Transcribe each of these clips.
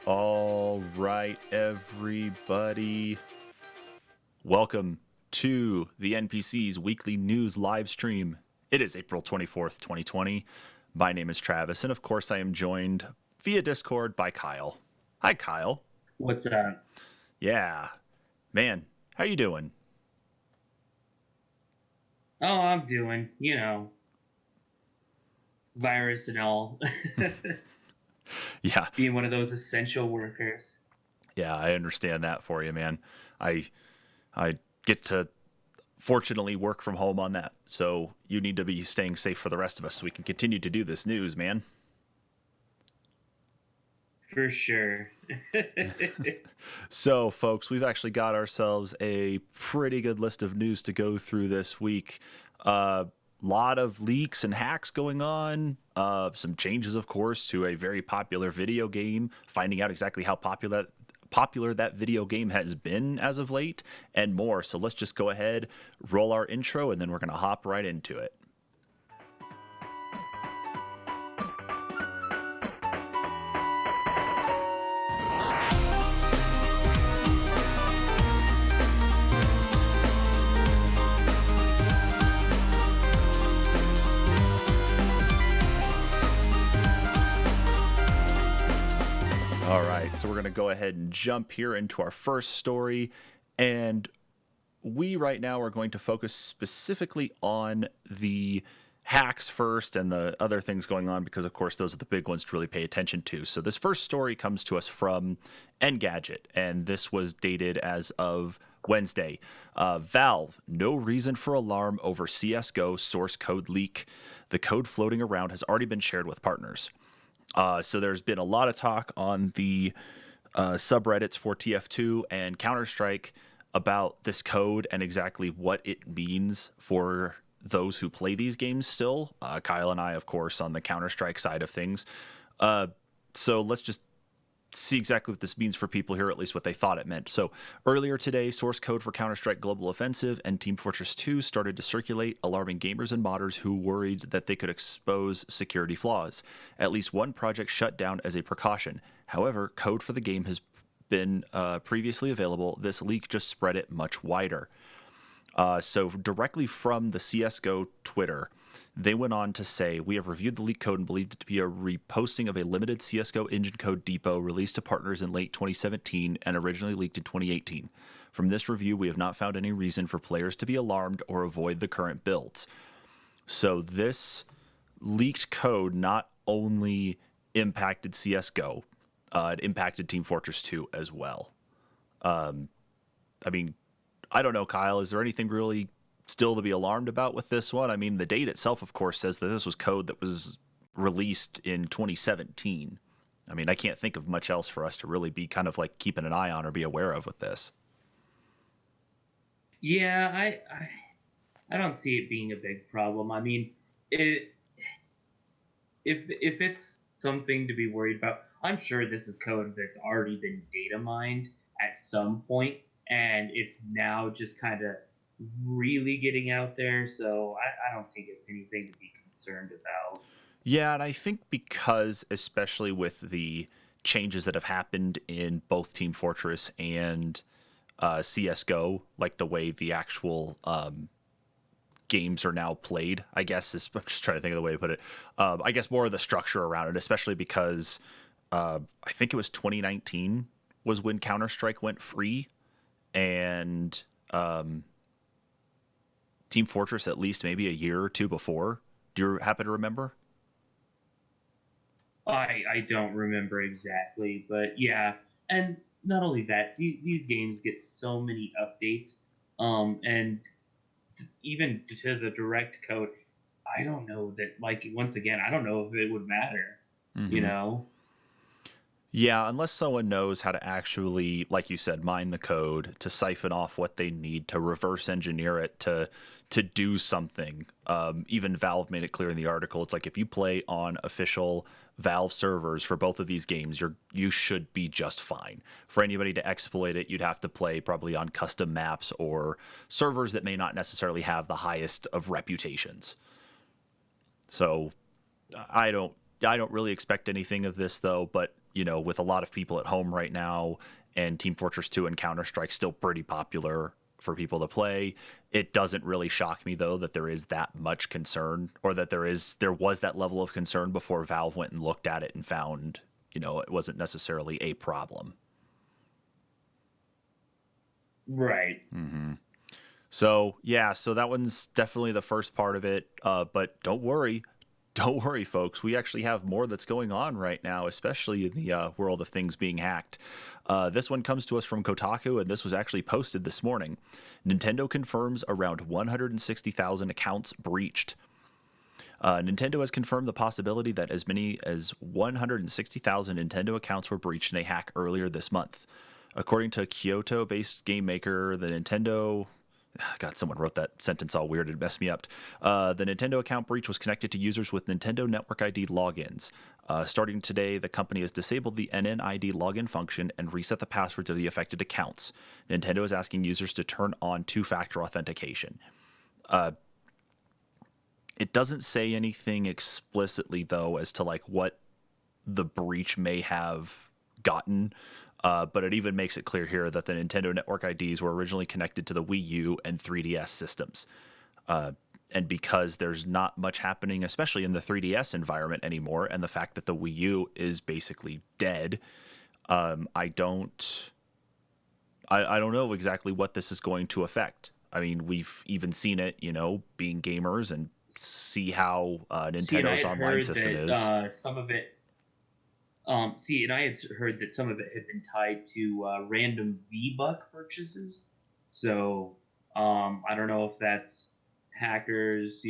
All right, everybody. Welcome to the NPCs weekly news live stream. It is April 24th, 2020. My name is Travis, and of course, I am joined via Discord by Kyle. Hi, Kyle. What's up? Yeah. Man, how you doing? Oh, I'm doing, virus and all, Yeah. being one of those essential workers. Yeah, I understand that for you, man. I I get to fortunately work from home on that. So you need to be staying safe for the rest of us so we can continue to do this news, man. For sure. So, folks, we've actually got ourselves a pretty good list of news to go through this week. Lot of leaks and hacks going on. Some changes, of course, to a very popular video game. Finding out exactly how popular that video game has been as of late, and more. So let's just go ahead, roll our intro, and then we're gonna hop right into it. All right, so we're going to go ahead and jump here into our first story. And we right now are going to focus specifically on the hacks first and the other things going on because, of course, those are the big ones to really pay attention to. So this first story comes to us from Engadget, and this was dated as of Wednesday. Valve, no reason for alarm over CSGO source code leak. The code floating around has already been shared with partners. So there's been a lot of talk on the subreddits for TF2 and Counter-Strike about this code and exactly what it means for those who play these games still. Kyle and I, of course, on the Counter-Strike side of things. So let's just see exactly what this means for people here, or at least what they thought it meant. So earlier today, source code for Counter-Strike Global Offensive and Team Fortress 2 started to circulate, alarming gamers and modders who worried that they could expose security flaws. At least one project shut down as a precaution. However, code for the game has been previously available. This leak just spread it much wider. So directly from the CSGO Twitter, they went on to say, we have reviewed the leak code and believed it to be a reposting of a limited CSGO engine code depot released to partners in late 2017 and originally leaked in 2018. From this review, we have not found any reason for players to be alarmed or avoid the current builds. So this leaked code not only impacted CSGO, it impacted Team Fortress 2 as well. I mean, I don't know, Kyle, is there anything really still to be alarmed about with this one? I mean, the date itself, of course, says that this was code that was released in 2017. I mean, I can't think of much else for us to really be kind of like keeping an eye on or be aware of with this. Yeah, I don't see it being a big problem. I mean, it if it's something to be worried about, I'm sure this is code that's already been data mined at some point, and it's now just kind of really getting out there. So I don't think it's anything to be concerned about. Yeah, and I think because, especially with the changes that have happened in both Team Fortress and CSGO, like the way the actual games are now played, I guess is, I'm just trying to think of the way to put it. I guess more of the structure around it, especially because I think it was 2019 was when Counter Strike went free, and Team Fortress at least maybe a year or two before. Do you happen to remember? I don't remember exactly, but yeah. And not only that, these games get so many updates, and even to the direct code, I don't know that. Like once again, I don't know if it would matter. You Mm-hmm. know? Yeah, unless someone knows how to actually, like you said, mine the code to siphon off what they need to reverse engineer it to do something. Even Valve made it clear in the article. It's like if you play on official Valve servers for both of these games, you should be just fine. For anybody to exploit it, you'd have to play probably on custom maps or servers that may not necessarily have the highest of reputations. So I don't really expect anything of this though, but with a lot of people at home right now, and Team Fortress 2 and Counter-Strike still pretty popular for people to play. It doesn't really shock me though that there is that much concern, or that there was that level of concern before Valve went and looked at it and found, it wasn't necessarily a problem. Right. So that one's definitely the first part of it. But don't worry, folks. We actually have more that's going on right now, especially in the world of things being hacked. This one comes to us from Kotaku, and this was actually posted this morning. Nintendo confirms around 160,000 accounts breached. Nintendo has confirmed the possibility that as many as 160,000 Nintendo accounts were breached in a hack earlier this month. According to Kyoto-based game maker, the Nintendo... God, someone wrote that sentence all weird. It messed me up. The Nintendo account breach was connected to users with Nintendo Network ID logins. Starting today, the company has disabled the NNID login function and reset the passwords of the affected accounts. Nintendo is asking users to turn on two-factor authentication. It doesn't say anything explicitly, though, as to what the breach may have gotten. But it even makes it clear here that the Nintendo Network IDs were originally connected to the Wii U and 3DS systems. And because there's not much happening, especially in the 3DS environment anymore, and the fact that the Wii U is basically dead, I don't know exactly what this is going to affect. I mean, we've even seen it, being gamers, and see how Nintendo's online system is. Some of it. And I had heard that some of it had been tied to random VBuck purchases. So I don't know if that's hackers,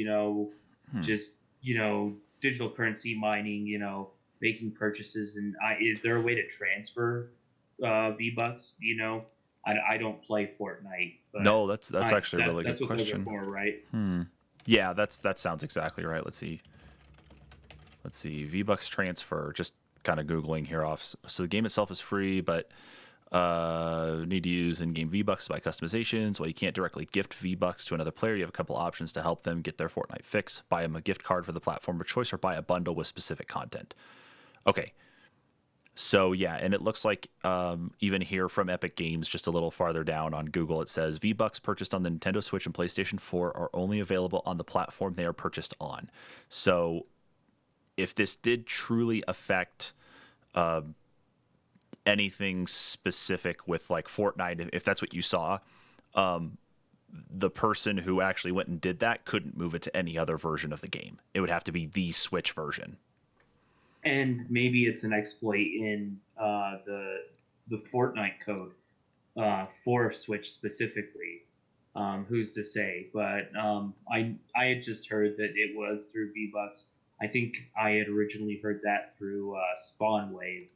just digital currency mining, making purchases. And is there a way to transfer VBucks? I don't play Fortnite. But no, that's actually a really that's good question. That's what those are for, right? Yeah, that sounds exactly right. Let's see. VBucks transfer. Just kind of Googling here off. So the game itself is free, but need to use in-game VBucks by customizations. While you can't directly gift VBucks to another player, you have a couple options to help them get their Fortnite fix. Buy them a gift card for the platform of choice, or buy a bundle with specific content. Okay. So yeah, and it looks like even here from Epic Games, just a little farther down on Google, it says V-Bucks purchased on the Nintendo Switch and PlayStation 4 are only available on the platform they are purchased on. So if this did truly affect anything specific with Fortnite, if that's what you saw, the person who actually went and did that couldn't move it to any other version of the game. It would have to be the Switch version. And maybe it's an exploit in the Fortnite code for Switch specifically. Who's to say? But I had just heard that it was through VBucks. I think I had originally heard that through Spawnwave.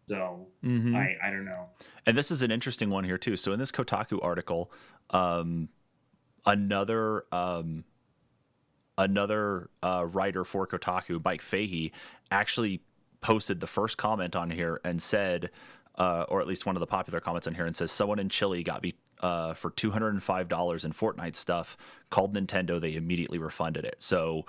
So I don't know. And this is an interesting one here too. So in this Kotaku article, another writer for Kotaku, Mike Fahey, actually posted the first comment on here and said, or at least one of the popular comments on here, and says, someone in Chile got me for $205 in Fortnite stuff, called Nintendo, they immediately refunded it. So,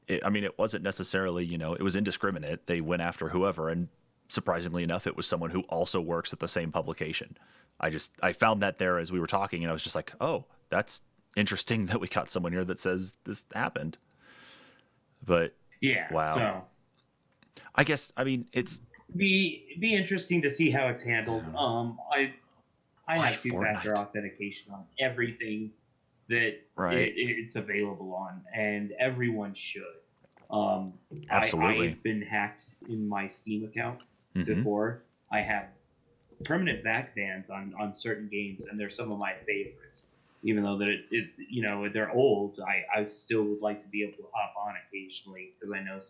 it wasn't necessarily, it was indiscriminate. They went after whoever, and surprisingly enough, it was someone who also works at the same publication. I found that there as we were talking, and I was just like, oh, that's interesting that we got someone here that says this happened. But yeah, wow. So I guess it's be interesting to see how it's handled. I have two-factor authentication on everything that it's available on, and everyone should. Absolutely. I've been hacked in my Steam account before. I have permanent back bans on certain games, and they're some of my favorites. Even though that they're old, I still would like to be able to hop on occasionally because I know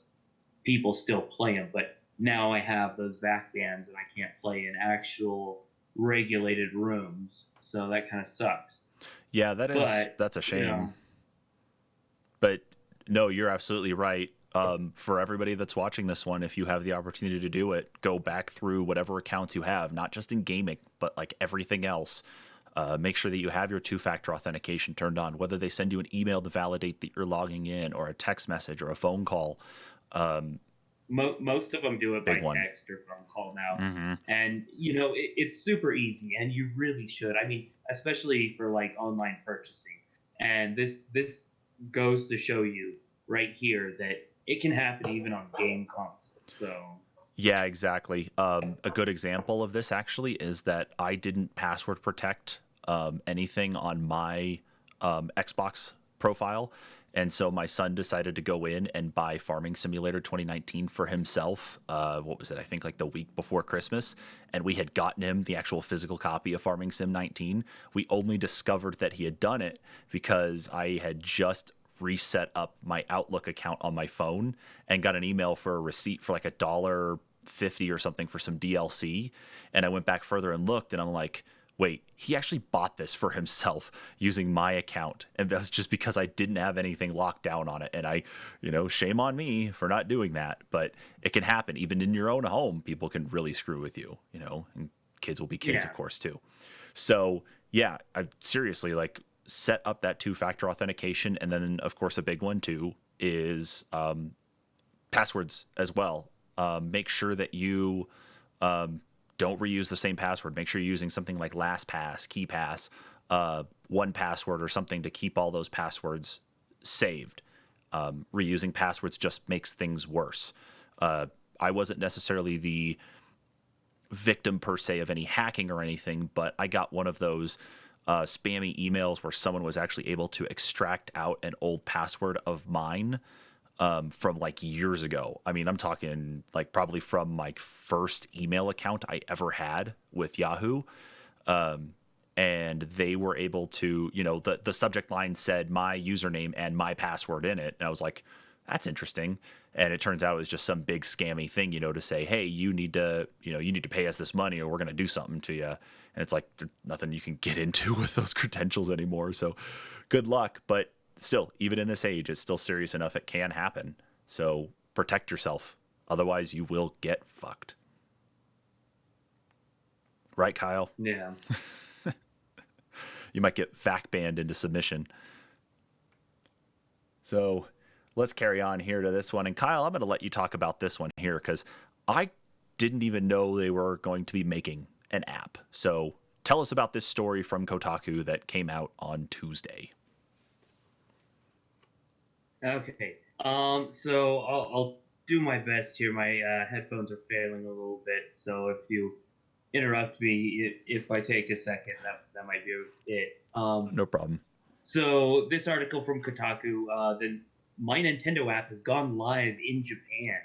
people still play them. But now I have those back bans, and I can't play in actual regulated rooms, so that kind of sucks. Yeah, that's a shame. But no, you're absolutely right. For everybody that's watching this one, if you have the opportunity to do it, go back through whatever accounts you have, not just in gaming, but everything else. Make sure that you have your two-factor authentication turned on, whether they send you an email to validate that you're logging in, or a text message, or a phone call. Most of them do it by Big one. text or phone call now, Mm-hmm. and it's super easy, and you really should. I mean, especially for like online purchasing. And this goes to show you right here that it can happen even on game consoles. So Yeah, exactly. A good example of this actually is that I didn't password protect anything on my Xbox profile. And so my son decided to go in and buy Farming Simulator 2019 for himself. What was it? I think like the week before Christmas. And we had gotten him the actual physical copy of Farming Sim 19. We only discovered that he had done it because I had just reset up my Outlook account on my phone and got an email for a receipt for like $1.50 or something for some DLC. And I went back further and looked, and I'm like, wait, he actually bought this for himself using my account. And that was just because I didn't have anything locked down on it. And shame on me for not doing that. But it can happen even in your own home. People can really screw with you, and kids will be kids, yeah, of course, too. So, yeah, I seriously like set up that two-factor authentication. And then, of course, a big one, too, is passwords as well. Make sure that you don't reuse the same password. Make sure you're using something like LastPass, KeyPass, 1Password, or something to keep all those passwords saved. Reusing passwords just makes things worse. I wasn't necessarily the victim per se of any hacking or anything, but I got one of those spammy emails where someone was actually able to extract out an old password of mine from like years ago. I mean, I'm talking like probably from my first email account I ever had with Yahoo. And they were able to, the subject line said my username and my password in it. And I was like, that's interesting. And it turns out it was just some big scammy thing, to say, hey, you need to pay us this money or we're going to do something to you. And it's like, there's nothing you can get into with those credentials anymore. So good luck. But still, even in this age, it's still serious enough. It can happen. So protect yourself. Otherwise, you will get fucked. Right, Kyle? yeah. You might get fact banned into submission. So let's carry on here to this one. And Kyle, I'm going to let you talk about this one here because I didn't even know they were going to be making an app. So tell us about this story from Kotaku that came out on Tuesday. Okay. So I'll do my best here. My headphones are failing a little bit, so if you interrupt me, if I take a second, that might be it. No problem. So this article from Kotaku, the My Nintendo app has gone live in Japan.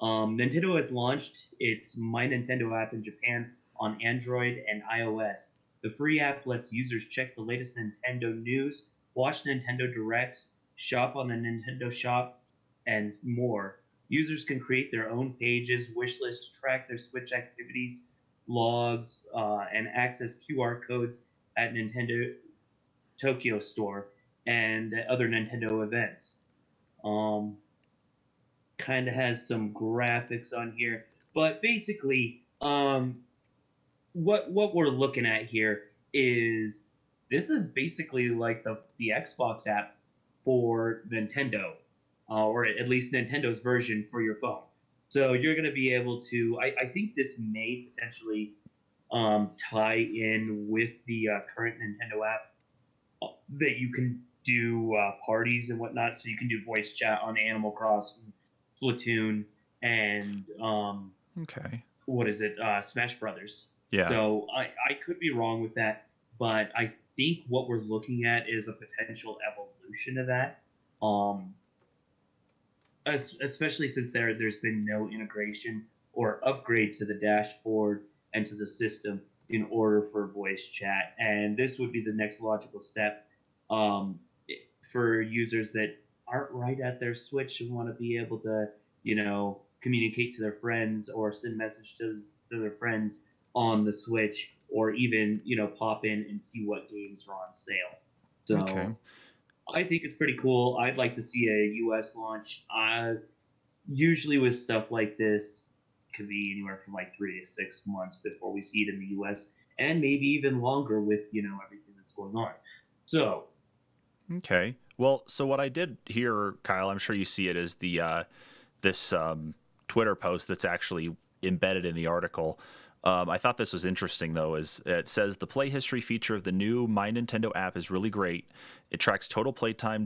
Nintendo has launched its My Nintendo app in Japan on Android and iOS. The free app lets users check the latest Nintendo news, watch Nintendo Directs, shop on the Nintendo Shop, and more. Users can create their own pages, wish lists, track their Switch activities, logs, and access QR codes at Nintendo Tokyo Store and other Nintendo events. Um, Kind of has some graphics on here, but basically, what we're looking at here is this is basically like the Xbox app for Nintendo, or at least Nintendo's version for your phone. So you're going to be able to. I think this may potentially tie in with the current Nintendo app that you can do parties and whatnot. So you can do voice chat on Animal Crossing, Splatoon, and Okay. what is it? Smash Brothers. Yeah. So I could be wrong with that, but I think what we're looking at is a potential evolution of that. Um, Especially since there's been no integration or upgrade to the dashboard and to the system in order for voice chat, and this would be the next logical step um, for users that aren't right at their Switch and want to be able to communicate to their friends or send messages to their friends on the Switch, or even pop in and see what games are on sale. Okay. So I think it's pretty cool. I'd like to see a US launch. Usually with stuff like this, it could be anywhere from like 3 to 6 months before we see it in the US, and maybe even longer with everything that's going on. So Okay. Well, so what I did here, Kyle, I'm sure you see it, is the this Twitter post that's actually embedded in the article. I thought this was interesting, though, is it says the play history feature of the new My Nintendo app is really great. It tracks total playtime,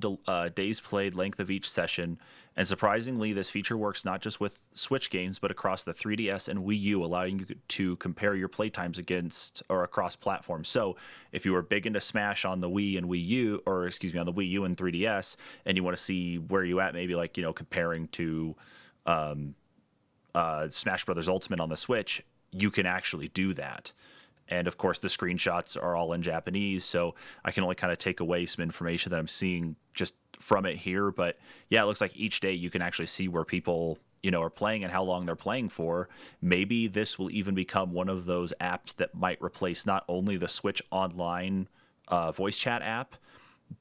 days played, length of each session, and surprisingly, this feature works not just with Switch games, but across the 3DS and Wii U, allowing you to compare your playtimes against or across platforms. So, if you were big into Smash on the Wii and Wii U, or excuse me, on the Wii U and 3DS, and you want to see where you at, maybe like comparing to Smash Brothers Ultimate on the Switch, you can actually do that. And of course, the screenshots are all in Japanese, so I can only kind of take away some information that I'm seeing just from it here. But yeah, it looks like each day you can actually see where people are playing and how long they're playing for. Maybe this will even become one of those apps that might replace not only the Switch Online voice chat app,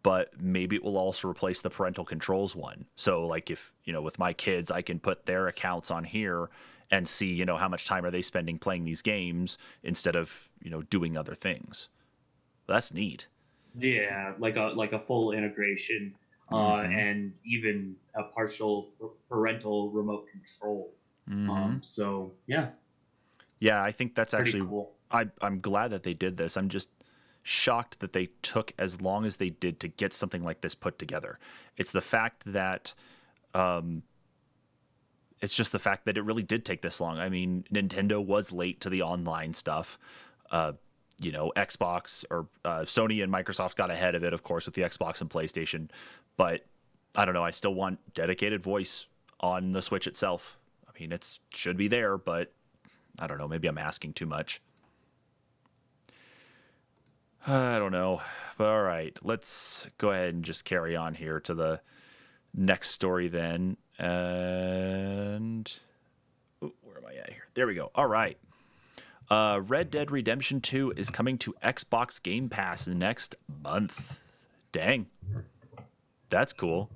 but maybe it will also replace the parental controls one. So like if, with my kids, I can put their accounts on here and see, how much time are they spending playing these games instead of, doing other things. That's neat. Yeah, like a full integration, Mm-hmm. and even a partial parental remote control. Mm-hmm. So yeah, Yeah, I think that's pretty actually, cool. I'm glad that they did this. I'm just shocked that they took as long as they did to get something like this put together. It's the fact that, it's just the fact that it really did take this long. I mean, Nintendo was late to the online stuff. Uh, Xbox or Sony and Microsoft got ahead of it, of course, with the Xbox and PlayStation. But I don't know. I still want dedicated voice on the Switch itself. I mean, it should be there, but I don't know. Maybe I'm asking too much. I don't know. But all right, let's go ahead and just carry on here to the next story then. And where am I at here? There we go. All right. Red Dead Redemption 2 is coming to Xbox Game Pass next month. Dang. That's cool.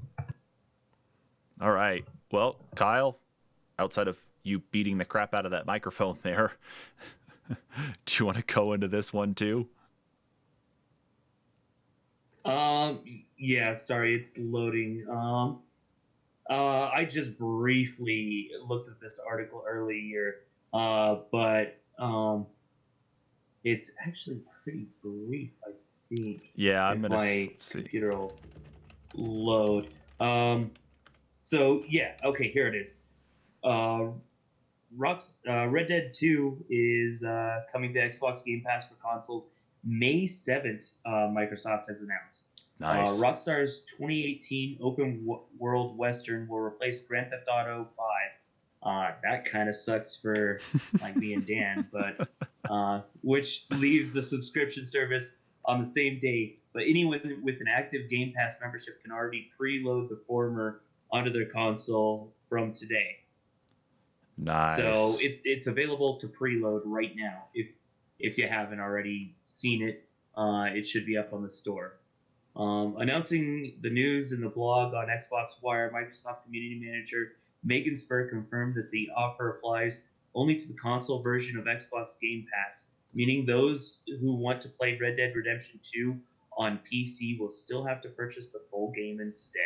All right. Well, Kyle, outside of you beating the crap out of that microphone there, do you want to go into this one too? Um, yeah, sorry, it's loading. I just briefly looked at this article earlier, but it's actually pretty brief, I think, Yeah, I'm if going to my see. computer will load. So yeah, okay, here it is. Uh, Red Dead 2 is coming to Xbox Game Pass for consoles May 7th, Microsoft has announced. Nice. Rockstar's 2018 open world western will replace Grand Theft Auto 5. That kind of sucks for like me and Dan, but which leaves the subscription service on the same day. But anyone with an active Game Pass membership can already preload the former onto their console from today. So Nice. it's available to preload right now. If you haven't already seen it, it should be up on the store. Announcing the news in the blog on Xbox Wire, Microsoft Community Manager Megan Spur confirmed that the offer applies only to the console version of Xbox Game Pass, meaning those who want to play Red Dead Redemption 2 on PC will still have to purchase the full game instead.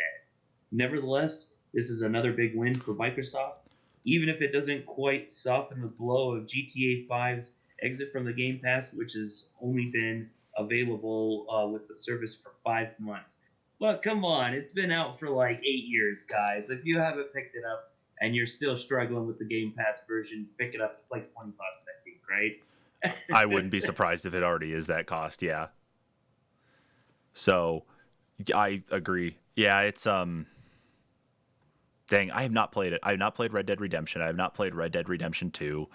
Nevertheless, this is another big win for Microsoft, even if it doesn't quite soften the blow of GTA 5's exit from the Game Pass, which has only been available with the service for 5 months. But come on, it's been out for like 8 years, guys. If you haven't picked it up and you're still struggling with the Game Pass version, pick it up. It's like $20, I think, I right? wouldn't be surprised if it already is that cost. Yeah. So I agree. Yeah, it's dang, I have not played it. I have not played Red Dead Redemption. I have not played Red Dead Redemption 2.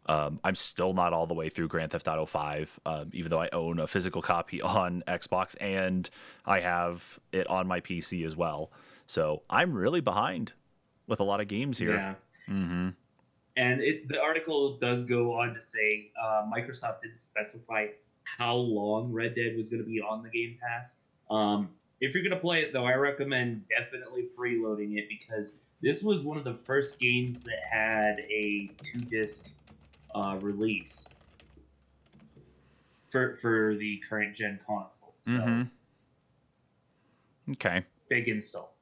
I'm still not all the way through Grand Theft Auto 5, even though I own a physical copy on Xbox and I have it on my PC as well. So I'm really behind with a lot of games here. Yeah. Mm-hmm. And the article does go on to say Microsoft didn't specify how long Red Dead was going to be on the Game Pass. If you're going to play it, though, I recommend definitely preloading it because this was one of the first games that had a 2 disc release for the current gen console. So Mm-hmm. Okay. big install.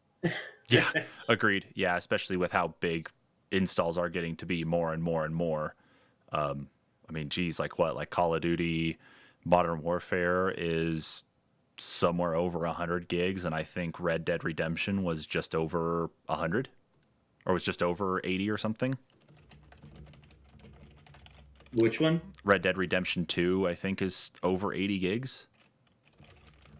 Yeah, agreed. Yeah, especially with how big installs are getting to be more and more and more. I mean, geez, like what? Like Call of Duty Modern Warfare is somewhere over 100 gigs, and I think Red Dead Redemption was just over 100, or was just over 80 or something. Which one? Red Dead Redemption 2, I think, is over 80 gigs.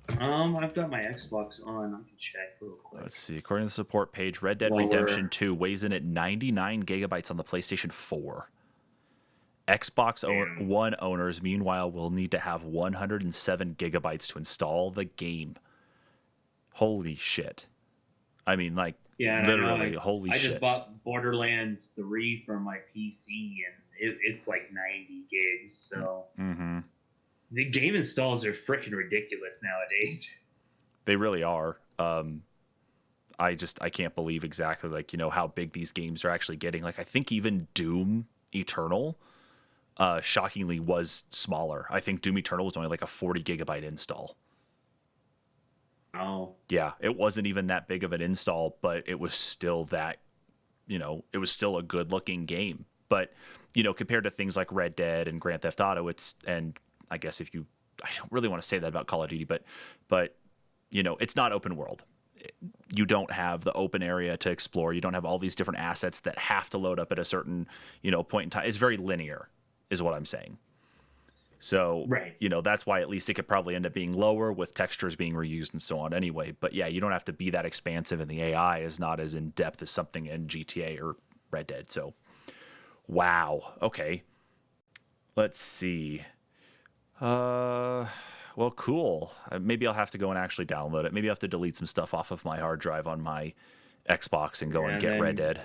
I've got my Xbox on. I can check real quick. Let's see. According to the support page, Red Dead While Redemption we're 2 weighs in at 99 gigabytes on the PlayStation 4. Xbox One owners, meanwhile, will need to have 107 gigabytes to install the game. Holy shit. I mean, like, Yeah, and literally, holy I shit. just bought Borderlands 3 from my PC, and it's like 90 gigs. So the game installs are freaking ridiculous nowadays. They really are. I can't believe exactly, like, how big these games are actually getting. Like, I think even Doom Eternal, shockingly, was smaller. I think Doom Eternal was only like a 40 gigabyte install. Oh. Yeah, it wasn't even that big of an install, but it was still that, it was still a good looking game. But, compared to things like Red Dead and Grand Theft Auto, and I guess I don't really want to say that about Call of Duty, but, it's not open world. You don't have the open area to explore. You don't have all these different assets that have to load up at a certain, point in time. It's very linear, is what I'm saying. So, right. That's why at least it could probably end up being lower with textures being reused and so on anyway. But yeah, you don't have to be that expansive, and the AI is not as in depth as something in GTA or Red Dead. So, wow. Okay. Let's see. Well, cool. Maybe I'll have to go and actually download it. Maybe I'll have to delete some stuff off of my hard drive on my Xbox and go and get Red Dead.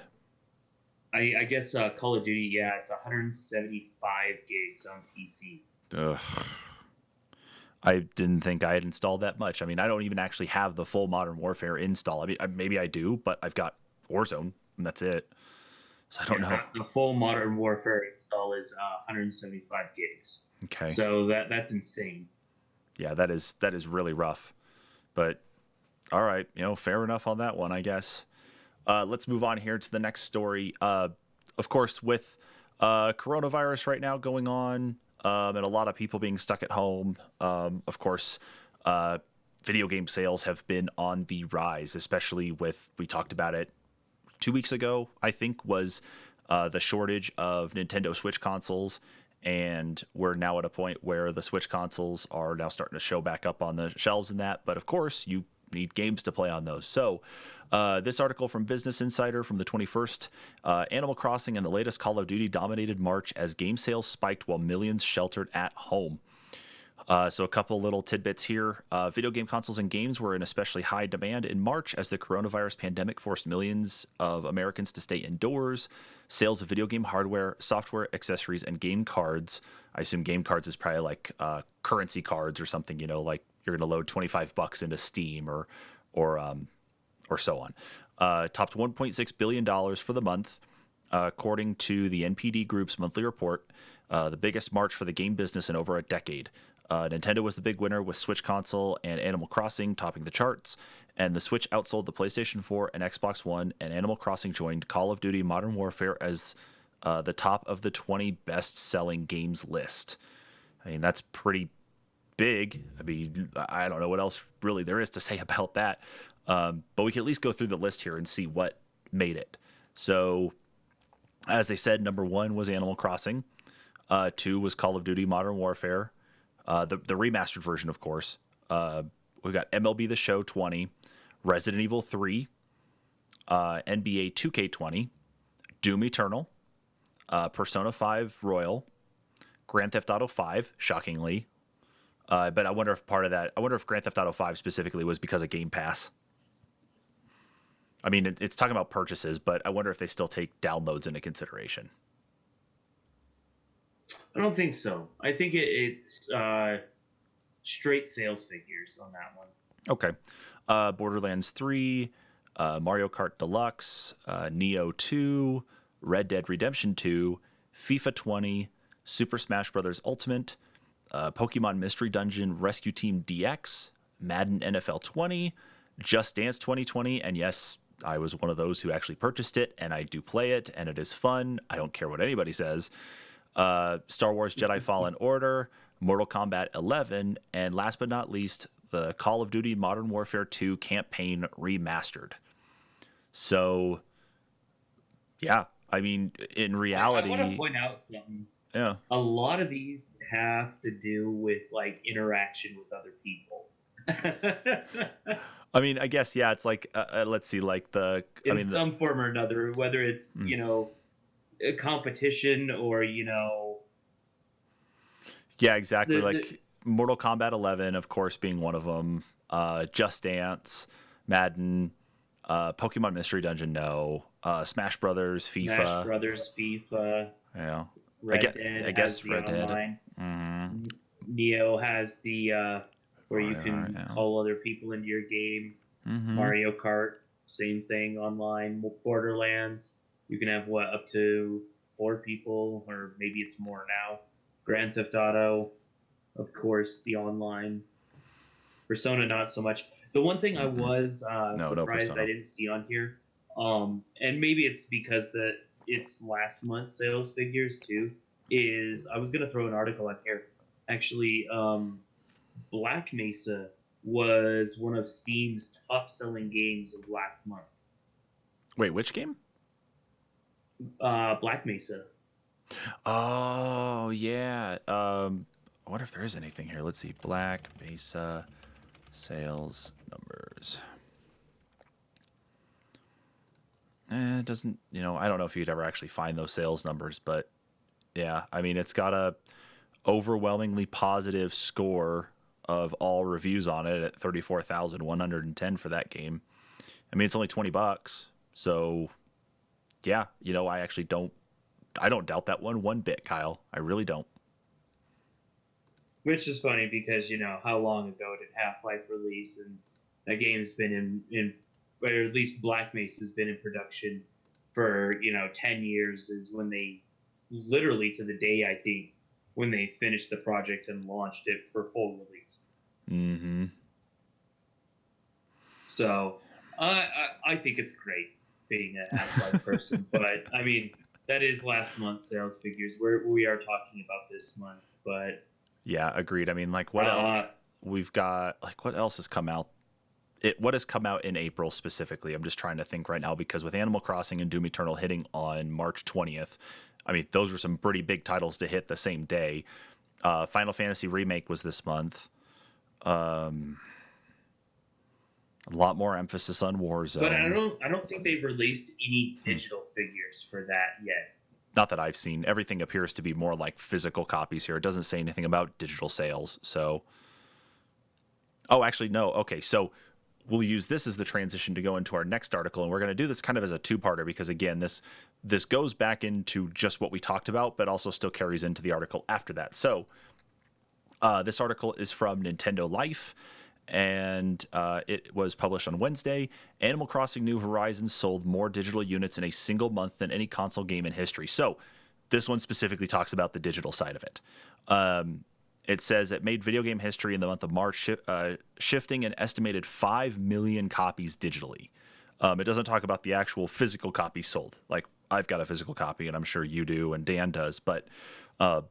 I guess Call of Duty, yeah, it's 175 gigs on PC. Ugh. I didn't think I had installed that much. I mean, I don't even actually have the full Modern Warfare install. I mean, maybe I do, but I've got Warzone, and that's it. So I don't know. The full Modern Warfare install is 175 gigs. Okay. So that's insane. Yeah, that is really rough. But all right, fair enough on that one, I guess. Let's move on here to the next story. Of course, with coronavirus right now going on, and a lot of people being stuck at home, of course, video game sales have been on the rise, especially we talked about it 2 weeks ago, I think, was the shortage of Nintendo Switch consoles. And we're now at a point where the Switch consoles are now starting to show back up on the shelves and that. But of course, you need games to play on those. So this article from Business Insider from the 21st, Animal Crossing and the latest Call of Duty dominated March as game sales spiked while millions sheltered at home. So a couple little tidbits here. Video game consoles and games were in especially high demand in March as the coronavirus pandemic forced millions of Americans to stay indoors. Sales of video game hardware, software, accessories, and game cards. I assume game cards is probably like currency cards or something, like you're going to load $25 into Steam or so on. Topped $1.6 billion for the month, according to the NPD Group's monthly report, the biggest March for the game business in over a decade. Nintendo was the big winner with Switch console and Animal Crossing topping the charts, and the Switch outsold the PlayStation 4 and Xbox One, and Animal Crossing joined Call of Duty Modern Warfare as the top of the 20 best-selling games list. I mean, that's pretty big. I mean, I don't know what else really there is to say about that, but we can at least go through the list here and see what made it. So, as they said, number 1 was Animal Crossing. 2 was Call of Duty Modern Warfare. The remastered version, of course. We've got MLB The Show 20, Resident Evil 3, NBA 2K20, Doom Eternal, Persona 5 Royal, Grand Theft Auto 5, shockingly. But I wonder if Grand Theft Auto 5 specifically was because of Game Pass. I mean, it's talking about purchases, but I wonder if they still take downloads into consideration. I don't think so. I think it's straight sales figures on that one. Okay. Borderlands 3, Mario Kart Deluxe, Neo 2, Red Dead Redemption 2, FIFA 20, Super Smash Bros. Ultimate, Pokemon Mystery Dungeon Rescue Team DX, Madden NFL 20, Just Dance 2020, and yes, I was one of those who actually purchased it, and I do play it, and it is fun. I don't care what anybody says. Star Wars Jedi Fallen Order, Mortal Kombat 11, and last but not least, the Call of Duty Modern Warfare 2 campaign remastered. So, yeah, I mean, in reality, I want to point out something. yeah. A lot of these have to do with like interaction with other people. I mean, I guess yeah. It's like let's see, like In some form or another, whether it's mm, a competition or yeah, exactly. the Like Mortal Kombat 11, of course, being one of them. Just Dance, Madden, Pokemon Mystery Dungeon, no. Smash Brothers, Smash FIFA. Brothers, FIFA, Yeah, Red Dead I has guess the Red Dead. online. Mm-hmm. Neo has the where you Mario Kart, can yeah. call other people into your game. Mm-hmm. Mario Kart, same thing online. Borderlands, you can have what up to 4 people, or maybe it's more now. Grand Theft Auto, of course, the online. Persona, not so much. The one thing I Mm-mm. was No surprised I Persona. didn't see on here, and maybe it's because it's last month's sales figures too, is I was gonna throw an article on here. Actually, Black Mesa was one of Steam's top selling games of last month. Wait, which game? Black Mesa. Oh yeah. I wonder if there is anything here. Let's see. Black Mesa sales numbers. It doesn't. I don't know if you'd ever actually find those sales numbers, but yeah. I mean, it's got a overwhelmingly positive score of all reviews on it at 34,110 for that game. I mean, it's only $20, so yeah. I actually don't. I don't doubt that one bit, Kyle. I really don't. Which is funny because how long ago did Half Life release, and that game's been or at least Black Mesa's been in production for 10 years. Is when they literally to the day I think when they finished the project and launched it for full release. Mm-hmm. So I think it's great being a Half Life person, but I mean that is last month's sales figures. We are talking about this month, but Yeah, agreed. I mean, like, what else? uh, We've got like what else has come out? What has come out in April specifically? I'm just trying to think right now because with Animal Crossing and Doom Eternal hitting on March 20th, I mean, those were some pretty big titles to hit the same day. Final Fantasy Remake was this month. A lot more emphasis on but Warzone. I don't think they've released any Hmm. digital figures for that yet. Not that I've seen. Everything appears to be more like physical copies here. It doesn't say anything about digital sales. So, oh, actually, no. Okay, so we'll use this as the transition to go into our next article, and we're going to do this kind of as a two-parter because again, this goes back into just what we talked about, but also still carries into the article after that. So, this article is from Nintendo Life, and it was published on Wednesday. Animal Crossing New Horizons sold more digital units in a single month than any console game in history. So, this one specifically talks about the digital side of it. It says it made video game history in the month of March, shifting an estimated 5 million copies digitally. It doesn't talk about the actual physical copies sold. Like, I've got a physical copy, and I'm sure you do, and Dan does, but I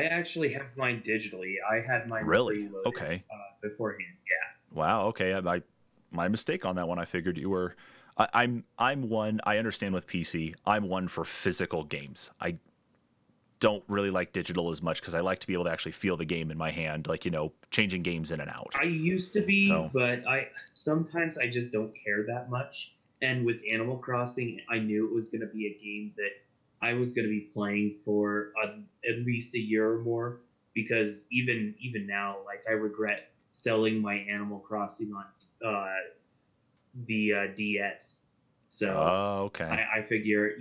actually have mine digitally. I had mine really? preloaded Okay. beforehand. Yeah, Wow. Okay. My mistake on that one. I figured you were. I'm one. I understand with PC. I'm one for physical games. I don't really like digital as much because I like to be able to actually feel the game in my hand, like changing games in and out. I used to be, So, but I sometimes I just don't care that much. And with Animal Crossing, I knew it was going to be a game that I was going to be playing for at least a year or more. Because even now, like I regret selling my Animal Crossing on the DS. So oh, okay. I figure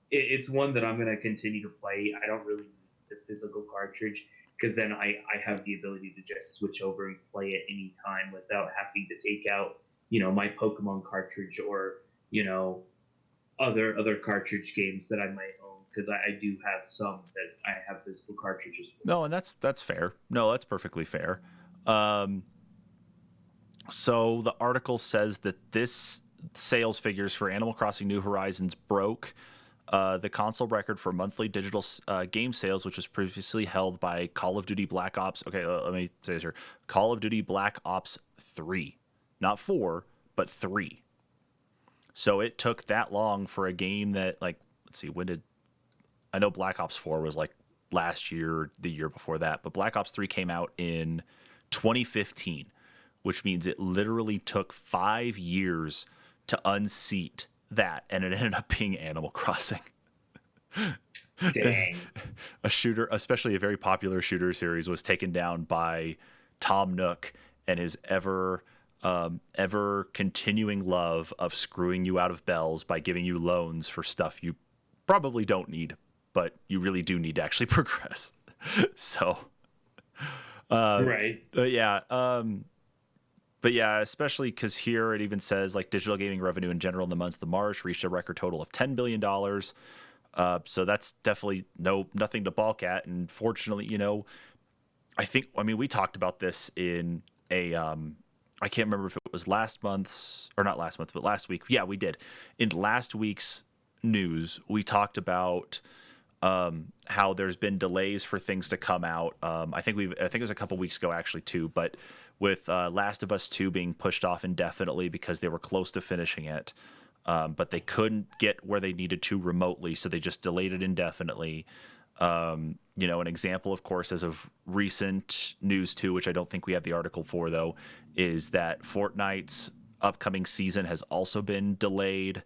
it's one that I'm going to continue to play. I don't really need the physical cartridge because then I have the ability to just switch over and play it anytime without having to take out my Pokemon cartridge or other cartridge games that I might own because I do have some that I have physical cartridges for. No, and that's fair. No, that's perfectly fair. Um, so the article says that this sales figures for Animal Crossing New Horizons broke the console record for monthly digital game sales, which was previously held by Call of Duty Black Ops. Okay, let me say this here. Call of Duty Black Ops 3. Not 4, but 3. So it took that long for a game that, like, let's see, when did... I know Black Ops 4 was, like, last year or the year before that, but Black Ops 3 came out in 2015, which means it literally took 5 years to unseat that, and it ended up being Animal Crossing. Dang. A shooter, especially a very popular shooter series, was taken down by Tom Nook and his ever continuing love of screwing you out of bells by giving you loans for stuff you probably don't need, but you really do need to actually progress. So, Right. But yeah, especially because here it even says like digital gaming revenue in general in the month of March reached a record total of $10 billion. So that's definitely nothing to balk at. And fortunately, I mean, we talked about this in a, I can't remember if it was last month's or not last month, but last week. Yeah, we did. In last week's news, we talked about how there's been delays for things to come out. I think it was a couple weeks ago actually too, but with Last of Us 2 being pushed off indefinitely because they were close to finishing it, but they couldn't get where they needed to remotely, so they just delayed it indefinitely. An example, of course, as of recent news too, which I don't think we have the article for though, is that Fortnite's upcoming season has also been delayed.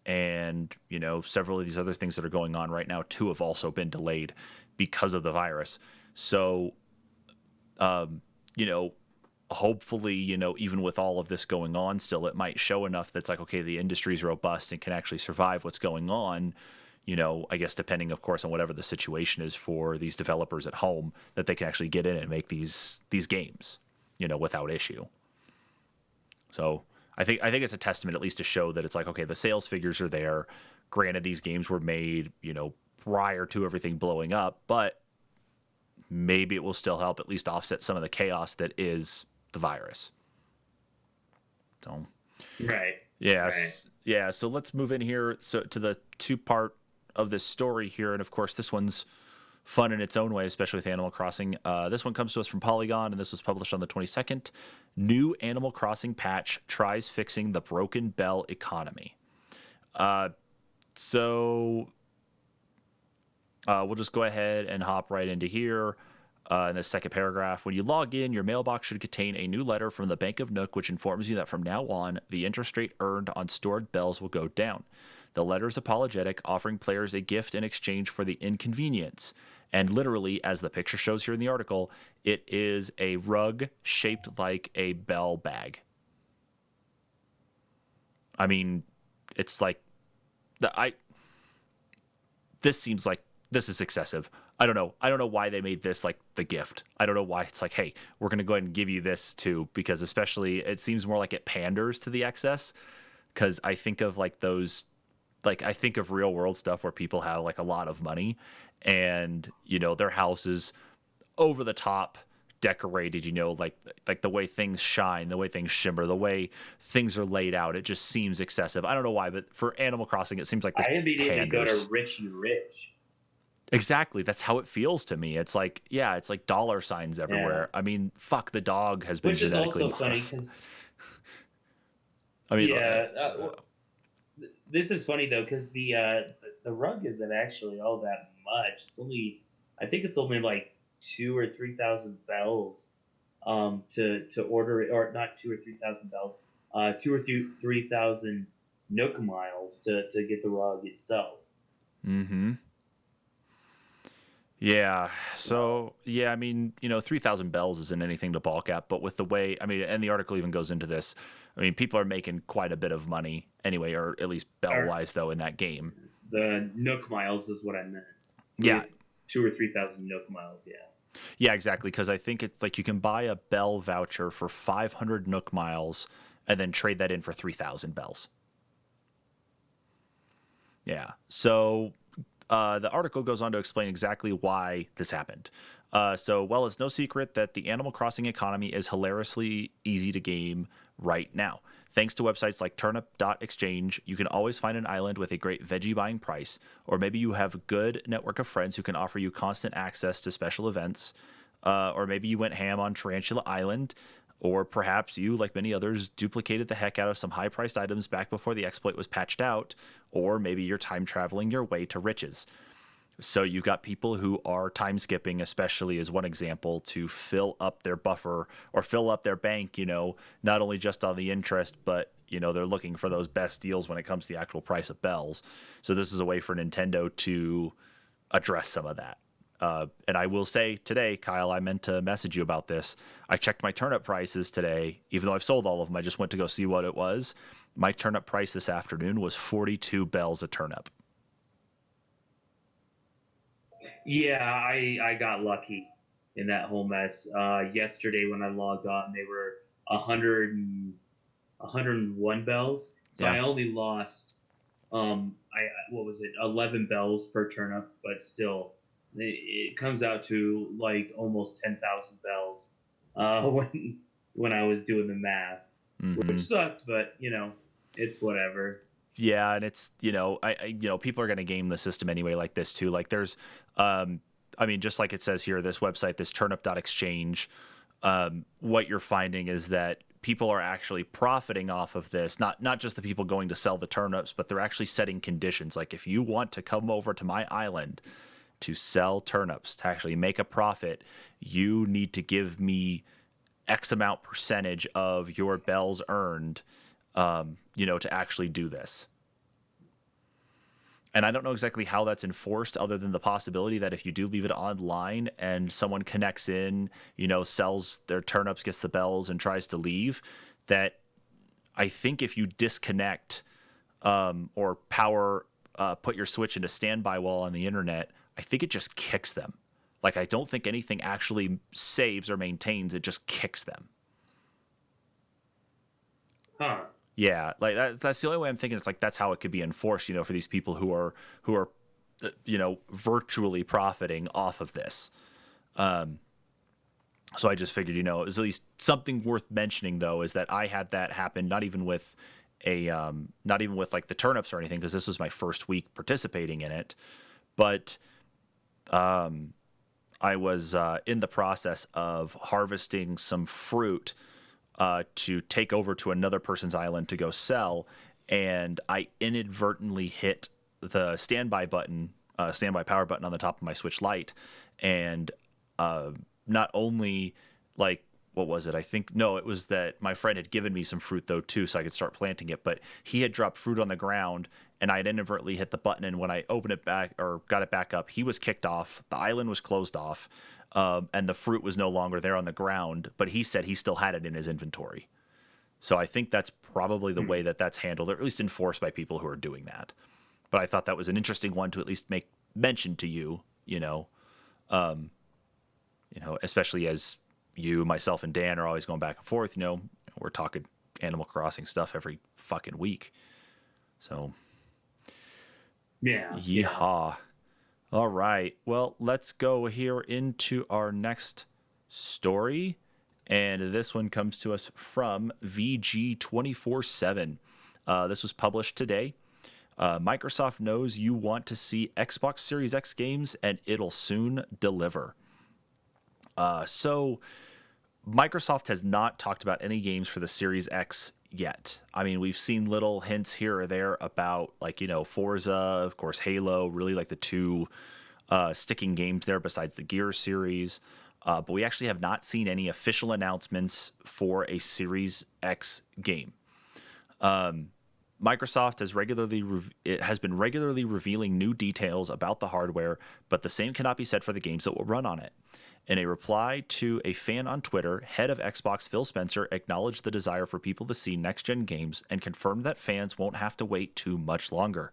And several of these other things that are going on right now too have also been delayed because of the virus. So hopefully, even with all of this going on still, it might show enough that's like, okay, the industry's robust and can actually survive what's going on, I guess depending, of course, on whatever the situation is for these developers at home, that they can actually get in and make these games, without issue. So I think it's a testament at least to show that it's like, okay, the sales figures are there. Granted, these games were made, prior to everything blowing up, but maybe it will still help at least offset some of the chaos that is the virus. So, Right. yes, Right. yeah. So let's move in here to the two-part of this story here, and of course, this one's fun in its own way, especially with Animal Crossing. This one comes to us from Polygon, and this was published on the 22nd. New Animal Crossing patch tries fixing the broken bell economy. So we'll just go ahead and hop right into here. In the second paragraph, when you log in, your mailbox should contain a new letter from the Bank of Nook, which informs you that from now on, the interest rate earned on stored bells will go down. The letter is apologetic, offering players a gift in exchange for the inconvenience. And literally, as the picture shows here in the article, it is a rug shaped like a bell bag. I mean, it's like this seems like this is excessive. I don't know why they made this like the gift. I don't know why it's like, hey, we're going to go ahead and give you this too, because especially it seems more like it panders to the excess. Because I think of like those, like I think of real world stuff where people have like a lot of money and, their house is over the top decorated, like the way things shine, the way things shimmer, the way things are laid out. It just seems excessive. I don't know why, but for Animal Crossing, it seems like this I immediately go panders. to Richie Rich. Exactly. That's how it feels to me. It's like, yeah, it's like dollar signs everywhere. Yeah. I mean, fuck, the dog has been Which is genetically also funny modified. because, I mean, yeah, this is funny though because the rug isn't actually all that much. I think it's only like 2,000 or 3,000 bells, to order it, or not 2,000 or 3,000 bells, 2,000 or 3,000 Nook miles to get the rug itself. mm-hmm. Yeah. So So, yeah, I mean, 3,000 bells isn't anything to balk at, but with the way, I mean, and the article even goes into this. I mean, people are making quite a bit of money anyway, or at least bell or wise, though, in that game. the Nook miles is what I meant. Yeah. 2,000 or 3,000 Nook miles. Yeah. Yeah, exactly. Because I think it's like you can buy a bell voucher for 500 Nook miles and then trade that in for 3,000 bells. Yeah. So the article goes on to explain exactly why this happened. Well, it's no secret that the Animal Crossing economy is hilariously easy to game right now. Thanks to websites like turnip.exchange, you can always find an island with a great veggie buying price, or maybe you have a good network of friends who can offer you constant access to special events, or maybe you went ham on Tarantula Island, or perhaps you, like many others, duplicated the heck out of some high-priced items back before the exploit was patched out, or maybe you're time traveling your way to riches. So you've got people who are time skipping, especially as one example, to fill up their buffer or fill up their bank, not only just on the interest, but, they're looking for those best deals when it comes to the actual price of bells. So this is a way for Nintendo to address some of that. And I will say today, Kyle, I meant to message you about this. I checked my turnip prices today, even though I've sold all of them. I just went to go see what it was. My turnip price this afternoon was 42 bells a turnip. Yeah, I got lucky in that whole mess. Yesterday when I logged on, they were 101 bells. So Yeah. I only lost I what was it, 11 bells per turnip, but still, it comes out to like almost 10,000 bells when I was doing the math, Mm-hmm. which sucked, but it's whatever. Yeah, and it's people are going to game the system anyway, like this too. Like there's, I mean, just like it says here, this website, this turnip.exchange, what you're finding is that people are actually profiting off of this. Not just the people going to sell the turnips, but they're actually setting conditions. Like if you want to come over to my island to sell turnips to actually make a profit, you need to give me X amount percentage of your bells earned, to actually do this. And I don't know exactly how that's enforced, other than the possibility that if you do leave it online and someone connects in, sells their turnips, gets the bells, and tries to leave, that I think if you disconnect or power, put your Switch into standby while on the internet, I think it just kicks them. Like, I don't think anything actually saves or maintains, it just kicks them. Huh. Yeah, like that's the only way I'm thinking. It's like that's how it could be enforced, for these people who are, virtually profiting off of this. So I just figured, it was at least something worth mentioning, though, is that I had that happen, not even with like the turnips or anything, because this was my first week participating in it, but I was in the process of harvesting some fruit to take over to another person's island to go sell, and I inadvertently hit the standby power button on the top of my Switch Lite, and not only like what was it? I think no, it was that my friend had given me some fruit though too, so I could start planting it. But he had dropped fruit on the ground, and I had inadvertently hit the button. And when I opened it back or got it back up, he was kicked off. The island was closed off, and the fruit was no longer there on the ground. But he said he still had it in his inventory. So I think that's probably the way that that's handled, or at least enforced by people who are doing that. But I thought that was an interesting one to at least make mention to you. Especially as you, myself, and Dan are always going back and forth. We're talking Animal Crossing stuff every fucking week. So, Yeah. yeehaw. All right. Well, let's go here into our next story. And this one comes to us from VG247. This was published today. Microsoft knows you want to see Xbox Series X games, and it'll soon deliver. So Microsoft has not talked about any games for the Series X yet. I mean, we've seen little hints here or there about, like, Forza, of course, Halo, really like the two sticking games there besides the Gears series. But we actually have not seen any official announcements for a Series X game. Microsoft has been regularly revealing new details about the hardware, but the same cannot be said for the games that will run on it. In a reply to a fan on Twitter, head of Xbox Phil Spencer acknowledged the desire for people to see next-gen games and confirmed that fans won't have to wait too much longer.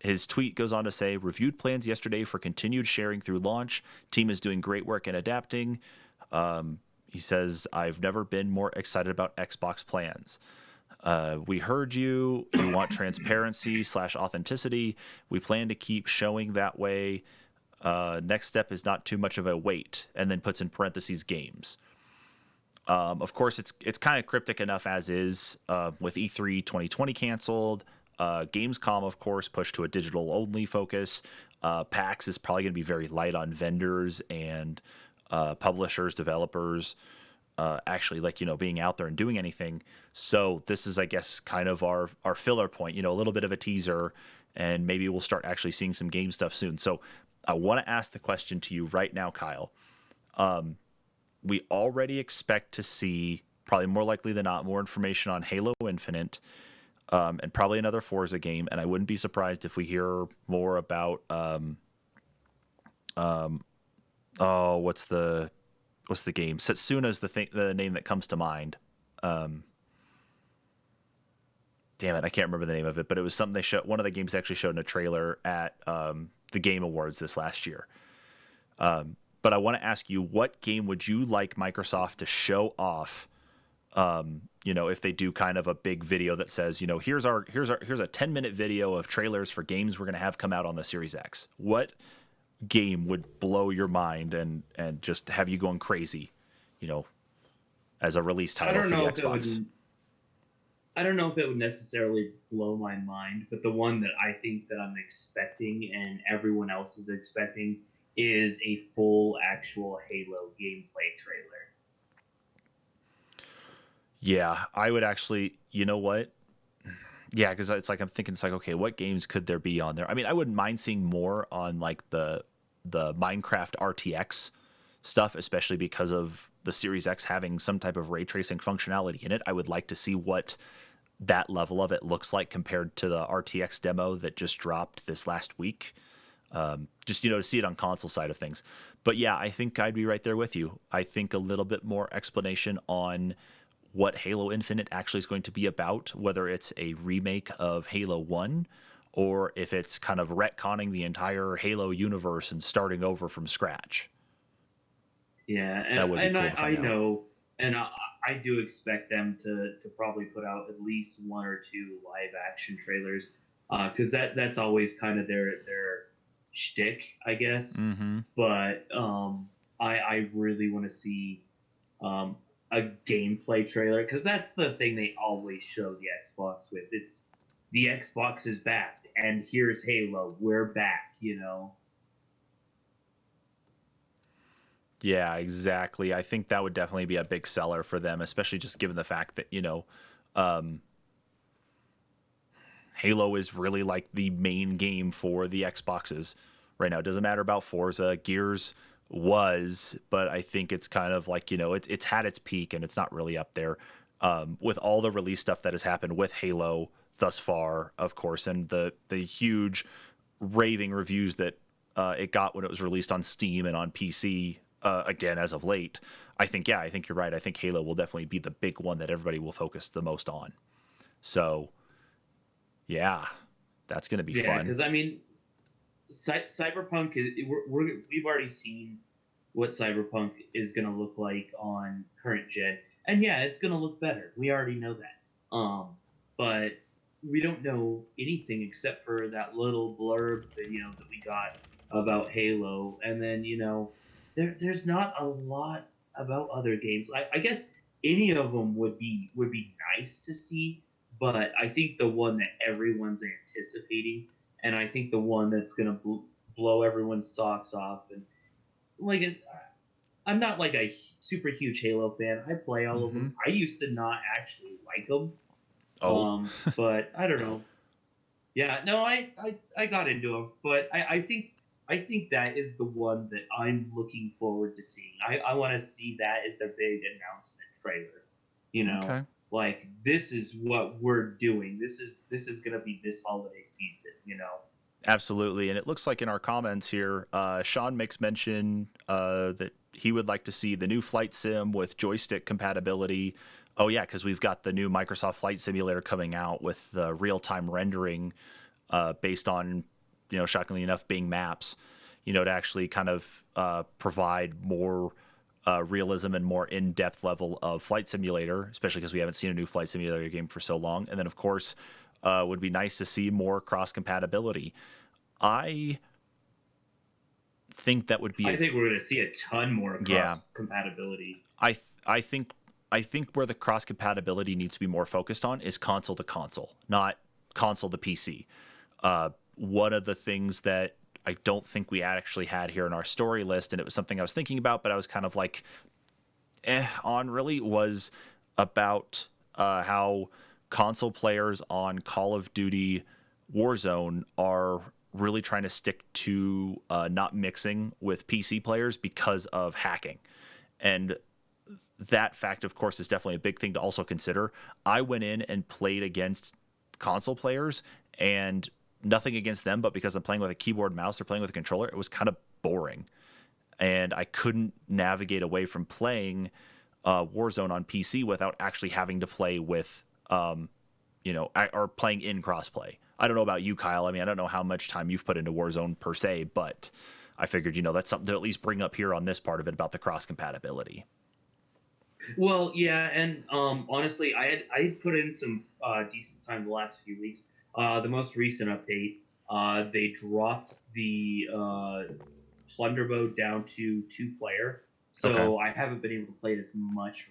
His tweet goes on to say, reviewed plans yesterday for continued sharing through launch. Team is doing great work in adapting. He says, I've never been more excited about Xbox plans. We heard you. You want transparency / authenticity. We plan to keep showing that way. Next step is not too much of a wait, and then puts in parentheses games. Of course, it's kind of cryptic enough as is, with E3 2020 canceled. Gamescom, of course, pushed to a digital only focus. PAX is probably going to be very light on vendors and publishers, developers, actually, like, being out there and doing anything. So this is, I guess, kind of our filler point. A little bit of a teaser, and maybe we'll start actually seeing some game stuff soon. So I want to ask the question to you right now, Kyle. We already expect to see, probably more likely than not, more information on Halo Infinite, and probably another Forza game. And I wouldn't be surprised if we hear more about oh, what's the game? Setsuna's the name that comes to mind. Damn it, I can't remember the name of it, but it was something they showed. One of the games actually showed in a trailer at the Game Awards this last year. But I want to ask you, what game would you like Microsoft to show off? If they do kind of a big video that says, here's a 10-minute video of trailers for games we're going to have come out on the Series X. What game would blow your mind and just have you going crazy, as a release title for the Xbox? I don't know if it would necessarily blow my mind, but the one that I think that I'm expecting and everyone else is expecting is a full actual Halo gameplay trailer. Yeah, I would actually, you know what? Yeah, because I'm thinking, okay, what games could there be on there? I mean, I wouldn't mind seeing more on like the Minecraft RTX stuff, especially because of the Series X having some type of ray tracing functionality in it. I would like to see what that level of it looks like compared to the RTX demo that just dropped this last week. Just, to see it on console side of things. But yeah, I think I'd be right there with you. I think a little bit more explanation on what Halo Infinite actually is going to be about, whether it's a remake of Halo 1 or if it's kind of retconning the entire Halo universe and starting over from scratch. Yeah, That would be cool to I find out. know, and I do expect them to probably put out at least one or two live action trailers, because that's always kind of their shtick, I guess. Mm-hmm. But I really want to see um, a gameplay trailer because that's the thing they always show the Xbox with. It's the Xbox is back, and here's Halo. We're back. Yeah, exactly. I think that would definitely be a big seller for them, especially just given the fact that, um, Halo is really like the main game for the Xboxes right now. It doesn't matter about Forza. Gears was, but I think it's kind of like, it's had its peak and it's not really up there. With all the release stuff that has happened with Halo thus far, of course, and the huge raving reviews that it got when it was released on Steam and on PC, again as of late. I think you're right. I think Halo will definitely be the big one that everybody will focus the most on. So yeah, that's going to be Yeah, fun. because I mean, Cyberpunk is we've already seen what Cyberpunk is going to look like on current gen, and yeah, it's going to look better. We already know that. But we don't know anything except for that little blurb that we got about Halo, and then there's not a lot about other games. I guess any of them would be nice to see, but I think the one that everyone's anticipating, and I think the one that's gonna blow everyone's socks off, and like I'm not like a super huge Halo fan. I play all of Mm-hmm. them. I used to not actually like them, Oh, but I don't know. Yeah, no, I got into them, but I think that is the one that I'm looking forward to seeing. I want to see that as the big announcement trailer. You know, okay. like this is what we're doing. This is gonna be this holiday season. Absolutely. And it looks like in our comments here, Sean makes mention that he would like to see the new flight sim with joystick compatibility. Oh, yeah, because we've got the new Microsoft Flight Simulator coming out with the real time rendering based on, shockingly enough, Bing Maps, to actually kind of provide more realism and more in depth level of Flight Simulator, especially because we haven't seen a new Flight Simulator game for so long. And then, of course, would be nice to see more cross compatibility. I think that would be I think we're gonna see a ton more yeah. cross compatibility. I think I think where the cross compatibility needs to be more focused on is console to console, not console to PC. One of the things that I don't think we actually had here in our story list, and it was something I was thinking about, but I was kind of like, on really, was about how console players on Call of Duty Warzone are really trying to stick to not mixing with PC players because of hacking. And that fact, of course, is definitely a big thing to also consider. I went in and played against console players, and nothing against them, but because I'm playing with a keyboard and mouse or playing with a controller, it was kind of boring. And I couldn't navigate away from playing Warzone on PC without actually having to play with, or playing in crossplay. I don't know about you, Kyle. I mean, I don't know how much time you've put into Warzone per se, but I figured, that's something to at least bring up here on this part of it about the cross compatibility. Well, yeah, and honestly, I had put in some decent time the last few weeks. The most recent update, they dropped the plunder mode down to 2 player, Okay. so I haven't been able to play it as much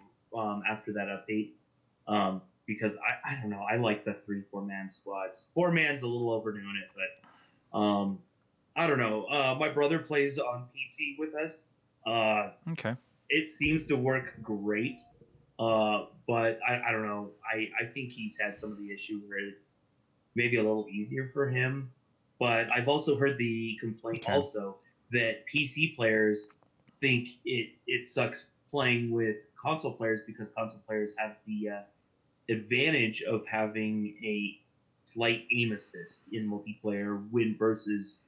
after that update. Because I don't know, I like the 3 4 man squads. 4 man's a little overdoing it, but I don't know. My brother plays on PC with us. Uh, Okay. it seems to work great. But I don't know. I think he's had some of the issue where it's maybe a little easier for him. But I've also heard the complaint Okay. also that PC players think it sucks playing with console players because console players have the advantage of having a slight aim assist in multiplayer win versus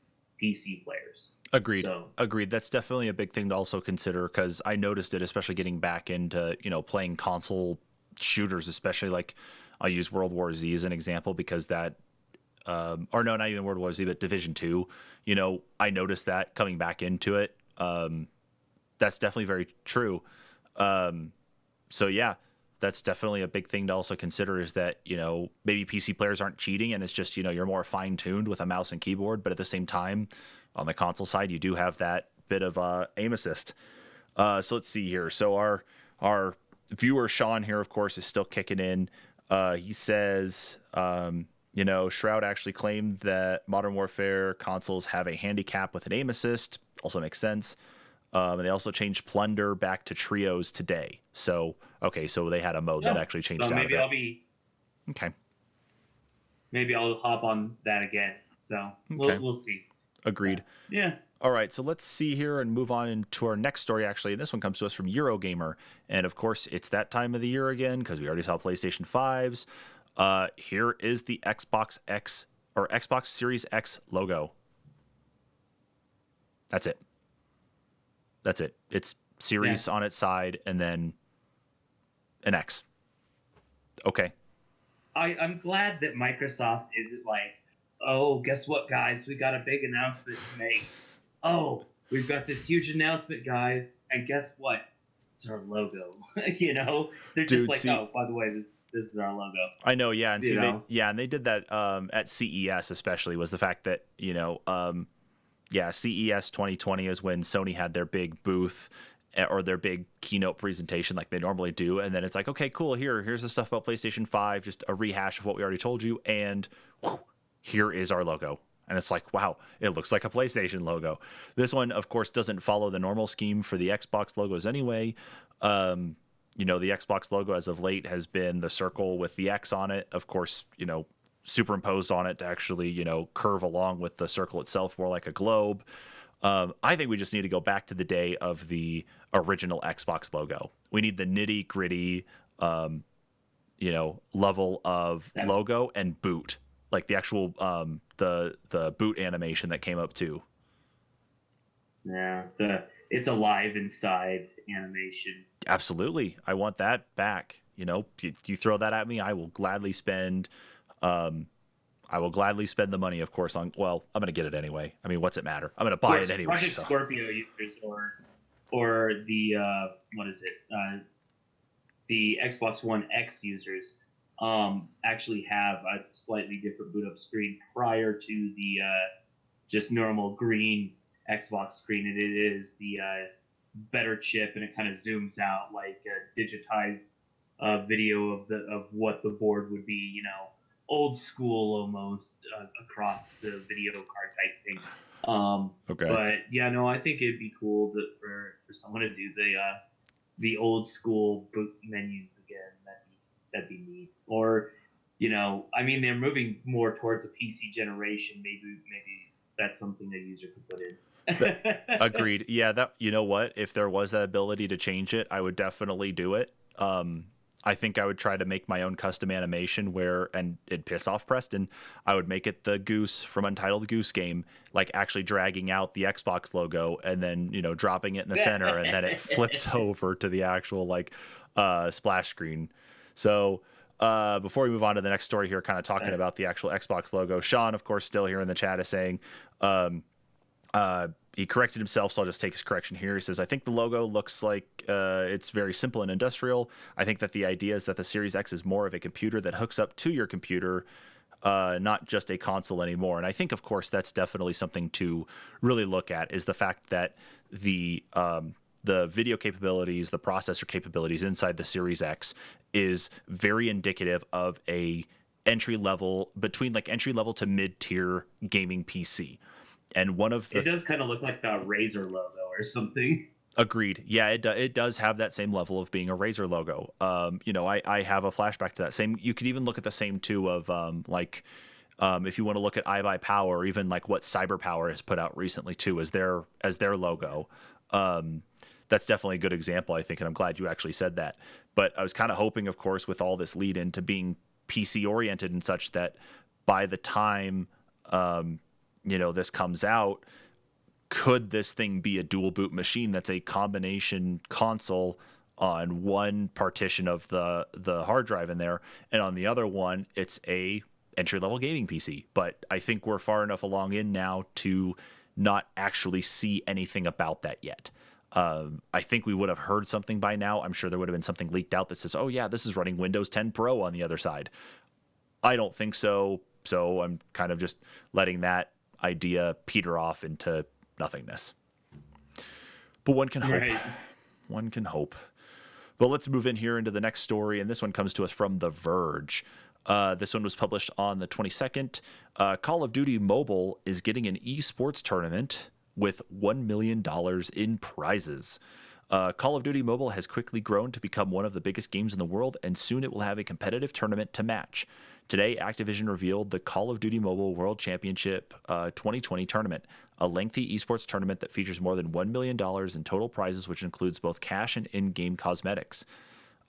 PC players. Agreed. So Agreed. That's definitely a big thing to also consider because I noticed it, especially getting back into, playing console shooters, especially like I'll use World War Z as an example because that, or no, not even World War Z, but Division 2, I noticed that coming back into it. That's definitely very true. So yeah, that's definitely a big thing to also consider is that, maybe PC players aren't cheating and it's just, you're more fine tuned with a mouse and keyboard, but at the same time, on the console side, you do have that bit of aim assist. So let's see here. So our viewer Sean here, of course, is still kicking in. He says, Shroud actually claimed that Modern Warfare consoles have a handicap with an aim assist. Also makes sense. And they also changed Plunder back to trios today. So, okay, so they had a mode that no. actually So changed out of maybe it. Okay, I'll hop on that again. So okay, we'll see. agreed. But yeah. All right, so let's see here and move on into our next story. Actually, and this one comes to us from Eurogamer, and of course, it's that time of the year again because we already saw PlayStation 5s. Here is the Xbox X or Xbox Series X logo. That's it. That's it. It's Yeah. Series on its side and then an X. Okay. I'm glad that Microsoft isn't like, oh, guess what, guys? We got a big announcement to make. Oh, we've got this huge announcement, guys, and guess what? It's our logo. They're just Dude, like, see, oh, by the way, this is our logo. I know, yeah, and You see know, they did that at CES especially was the fact that yeah, CES 2020 is when Sony had their big booth or their big keynote presentation like they normally do, and then it's like, okay, cool, here's the stuff about PlayStation 5, just a rehash of what we already told you, and whew, here is our logo. And it's like, wow, it looks like a PlayStation logo. This one, of course, doesn't follow the normal scheme for the Xbox logos anyway. The Xbox logo as of late has been the circle with the X on it. Of course, superimposed on it to actually, curve along with the circle itself, more like a globe. I think we just need to go back to the day of the original Xbox logo. We need the nitty gritty, level of that logo and boot, like the actual the boot animation that came up too. yeah, the it's alive inside animation. Absolutely, I want that back. You throw that at me, Um, I will gladly spend the money, of course. Well, I'm going to get it anyway. I mean, what's it matter? I'm going to Of buy it course, anyway. Project So Scorpio users or the what is it? The Xbox One X users actually have a slightly different boot up screen prior to the just normal green Xbox screen. And it is the better chip, and it kind of zooms out like a digitized video of what the board would be, old school almost, across the video card type thing. Okay. But yeah, no, I think it'd be cool for someone to do the old school boot menus again. That'd be neat. Or, I mean, they're moving more towards a PC generation. Maybe that's something a user could put That, in. agreed. Yeah, that you know what? If there was that ability to change it, I would definitely do it. I think I would try to make my own custom animation where, and it'd piss off Preston. I would make it the goose from Untitled Goose Game, like actually dragging out the Xbox logo and then dropping it in the center, and then it flips over to the actual like splash screen. So. Before we move on to the next story here, kind of talking about the actual Xbox logo, Sean, of course, still here in the chat is saying, he corrected himself, so I'll just take his correction here. He says, I think the logo looks like it's very simple and industrial. I think that the idea is that the Series X is more of a computer that hooks up to your computer, not just a console anymore. And I think, of course, that's definitely something to really look at, is the fact that the video capabilities, the processor capabilities inside the Series X is very indicative of a entry level, between like entry level to mid tier gaming PC. And one of It the does kind of look like the Razer logo or something. agreed, yeah, it does have that same level of being a Razer logo. I have a flashback to that same. You could even look at the same too of if you want to look at iBuyPower, or even like what CyberPower has put out recently too as their logo. That's definitely a good example, I think, and I'm glad you actually said that. But I was kind of hoping, of course, with all this lead into being PC oriented and such, that by the time this comes out, could this thing be a dual boot machine that's a combination console on one partition of the hard drive in there, and on the other one it's a entry level gaming PC? But I think we're far enough along in now to not actually see anything about that yet. I think we would have heard something by now. I'm sure there would have been something leaked out that says, oh yeah, this is running Windows 10 Pro on the other side. I don't think so. So I'm kind of just letting that idea peter off into nothingness. But one can hope. Right. One can hope. But let's move in here into the next story, and this one comes to us from The Verge. This one was published on the 22nd. Call of Duty Mobile is getting an eSports tournament with $1 million in prizes. Call of Duty Mobile has quickly grown to become one of the biggest games in the world, and soon it will have a competitive tournament to match. Today, Activision revealed the Call of Duty Mobile World Championship 2020 tournament, a lengthy esports tournament that features more than $1 million in total prizes, which includes both cash and in-game cosmetics.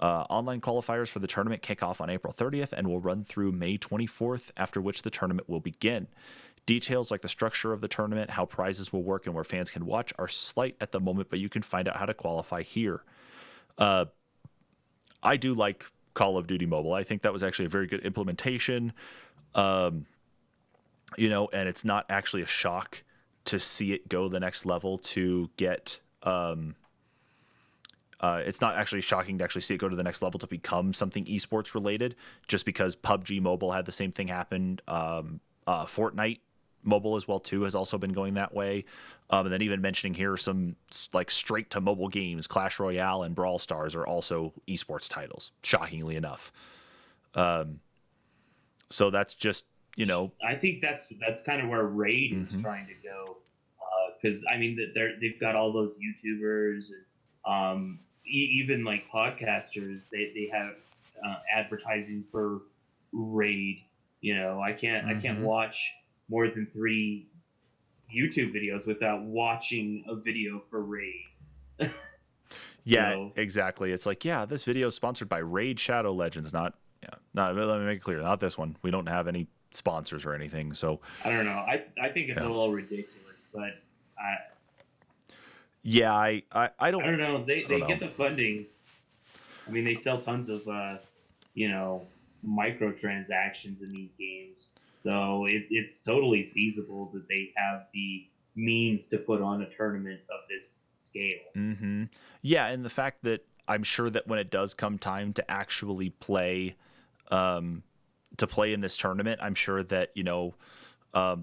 Online qualifiers for the tournament kick off on April 30th and will run through May 24th, after which the tournament will begin. Details like the structure of the tournament, how prizes will work, and where fans can watch are slight at the moment, but you can find out how to qualify here. I do like Call of Duty Mobile. I think that was actually a very good implementation. And it's not actually a shock to see it go the next level to get. It's not actually shocking to actually see it go to the next level to become something esports related, just because PUBG Mobile had the same thing happen. Fortnite Mobile as well too has also been going that way. And then even mentioning here some like straight to mobile games, Clash Royale and Brawl Stars are also esports titles, shockingly enough. So that's just, I think that's kind of where Raid is mm-hmm. trying to go, because I mean they've got all those YouTubers and even like podcasters. They have advertising for Raid. I can't watch more than 3 YouTube videos without watching a video for Raid. Yeah, So exactly. It's like, yeah, this video is sponsored by Raid Shadow Legends, not, yeah, no, let me make it clear, not this one. We don't have any sponsors or anything. So I don't know. I think it's a little ridiculous, but yeah, I don't, I don't know. I don't They know. get the funding. I mean, they sell tons of microtransactions in these games, so it's totally feasible that they have the means to put on a tournament of this scale. Mm-hmm. Yeah, and the fact that I'm sure that when it does come time to actually play, to play in this tournament, I'm sure that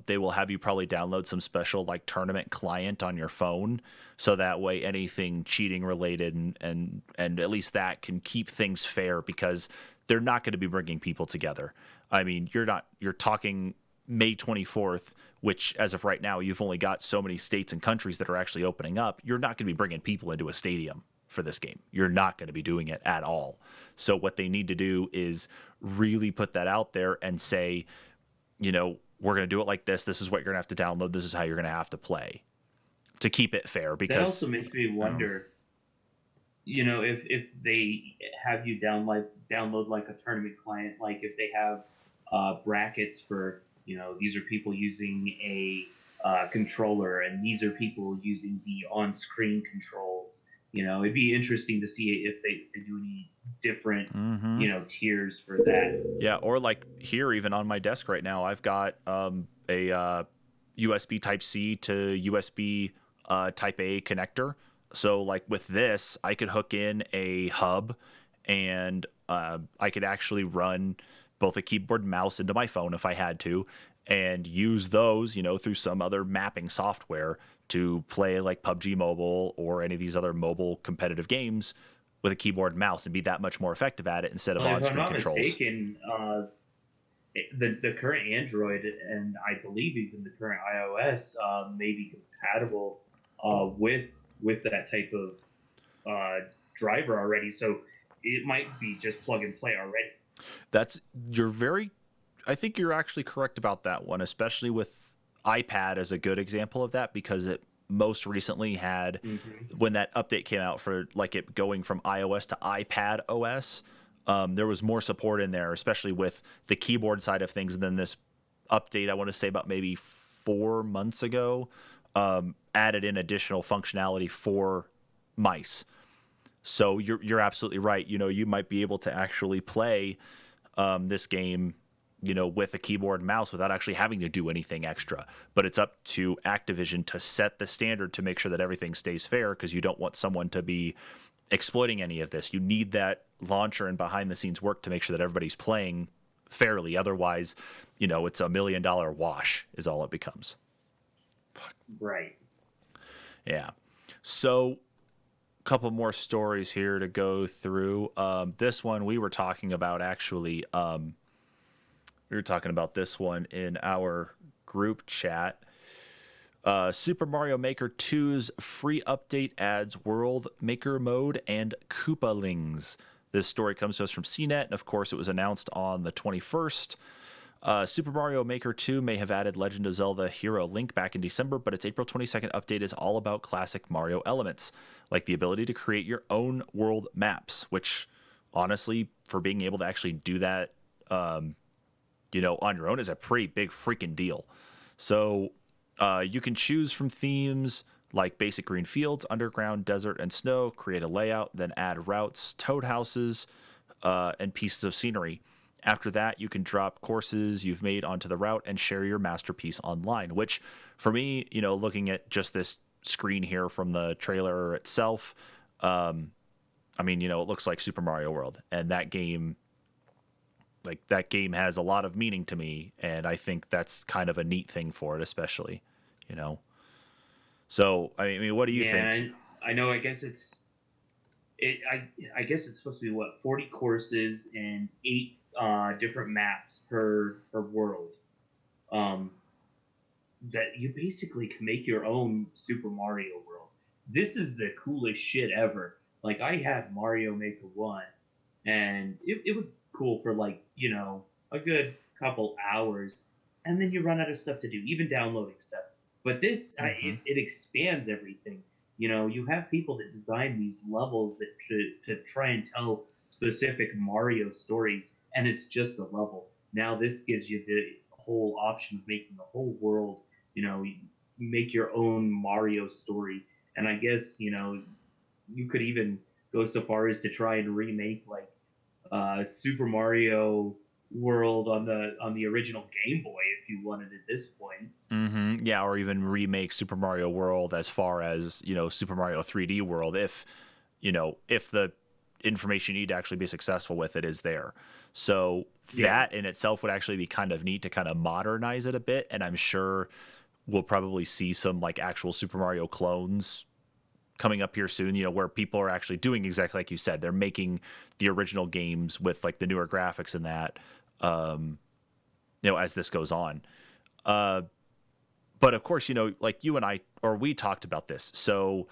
They will have you probably download some special like tournament client on your phone, so that way anything cheating related and at least that can keep things fair, because they're not going to be bringing people together. I mean, you're talking May 24th, which as of right now, you've only got so many states and countries that are actually opening up. You're not going to be bringing people into a stadium for this game. You're not going to be doing it at all. So what they need to do is really put that out there and say, we're going to do it like this. This is what you're going to have to download. This is how you're going to have to play to keep it fair. That Because also makes me wonder, if they have you download like a tournament client, like if they have brackets for, these are people using a controller and these are people using the on-screen controls. It'd be interesting to see if they do any different, tiers for that. yeah, or like here, even on my desk right now, I've got a USB Type C to USB Type A connector. So, like with this, I could hook in a hub, and I could actually run both a keyboard and mouse into my phone if I had to, and use those, through some other mapping software to play like PUBG Mobile or any of these other mobile competitive games with a keyboard and mouse and be that much more effective at it instead of Well, if I'm on-screen not controls. mistaken, the current Android and I believe even the current iOS may be compatible with that type of driver already. So it might be just plug and play already. That's you're very I think you're actually correct about that one, especially with iPad as a good example of that, because it most recently had, Hmm. when that update came out for like it going from iOS to iPad OS, there was more support in there, especially with the keyboard side of things. And then this update, I want to say about maybe 4 months ago, added in additional functionality for mice. So you're absolutely right. You might be able to actually play this game, with a keyboard and mouse without actually having to do anything extra. But it's up to Activision to set the standard to make sure that everything stays fair, because you don't want someone to be exploiting any of this. You need that launcher and behind the scenes work to make sure that everybody's playing fairly. Otherwise, it's $1 million wash is all it becomes. Right. Yeah. So couple more stories here to go through. This one we were talking about actually. We were talking about this one in our group chat. Super Mario Maker 2's free update adds World Maker Mode and Koopalings. This story comes to us from CNET, and of course, it was announced on the 21st. Super Mario Maker 2 may have added Legend of Zelda Hero Link back in December, but its April 22nd update is all about classic Mario elements, like the ability to create your own world maps, which, honestly, for being able to actually do that, on your own is a pretty big freaking deal. So you can choose from themes like basic green fields, underground, desert, and snow, create a layout, then add routes, toad houses, and pieces of scenery. After that, you can drop courses you've made onto the route and share your masterpiece online, which for me, looking at just this screen here from the trailer itself, it looks like Super Mario World. And that game, has a lot of meaning to me. And I think that's kind of a neat thing for it, especially, you know. So, what do you Yeah, think? and I know. I guess it's supposed to be what 40 courses and 8 different maps per world. Um, that you basically can make your own Super Mario World. This is the coolest shit ever. Like I had Mario Maker 1 and it was cool for like, a good couple hours and then you run out of stuff to do, even downloading stuff. But this Mm-hmm. it expands everything. You have people that design these levels that to try and tell specific Mario stories and it's just a level. Now this gives you the whole option of making the whole world, you make your own Mario story. And I guess, you could even go so far as to try and remake like Super Mario World on the original Game Boy if you wanted at this point. Mm-hmm. Yeah, or even remake Super Mario World as far as, Super Mario 3D World, if the information you need to actually be successful with it is there. So Yeah. that in itself would actually be kind of neat to kind of modernize it a bit. And I'm sure we'll probably see some like actual Super Mario clones coming up here soon, where people are actually doing exactly like you said. They're making the original games with like the newer graphics and that, as this goes on. But of course, like you and I, or we talked about this. So,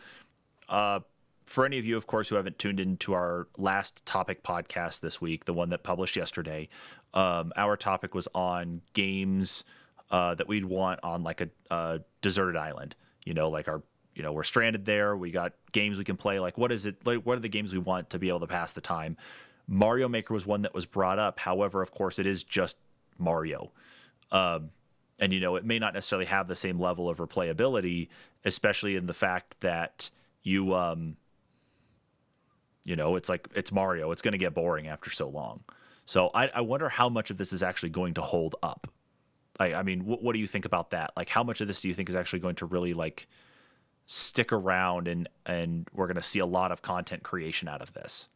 for any of you, of course, who haven't tuned into our last topic podcast this week, the one that published yesterday, our topic was on games that we'd want on like a deserted island. Like we're stranded there. We got games we can play. Like, what is it? Like, what are the games we want to be able to pass the time? Mario Maker was one that was brought up. However, of course, it is just Mario. And it may not necessarily have the same level of replayability, especially in the fact that it's like it's Mario. It's going to get boring after so long. So I wonder how much of this is actually going to hold up. I mean, what do you think about that? Like, how much of this do you think is actually going to really like stick around, and we're going to see a lot of content creation out of this?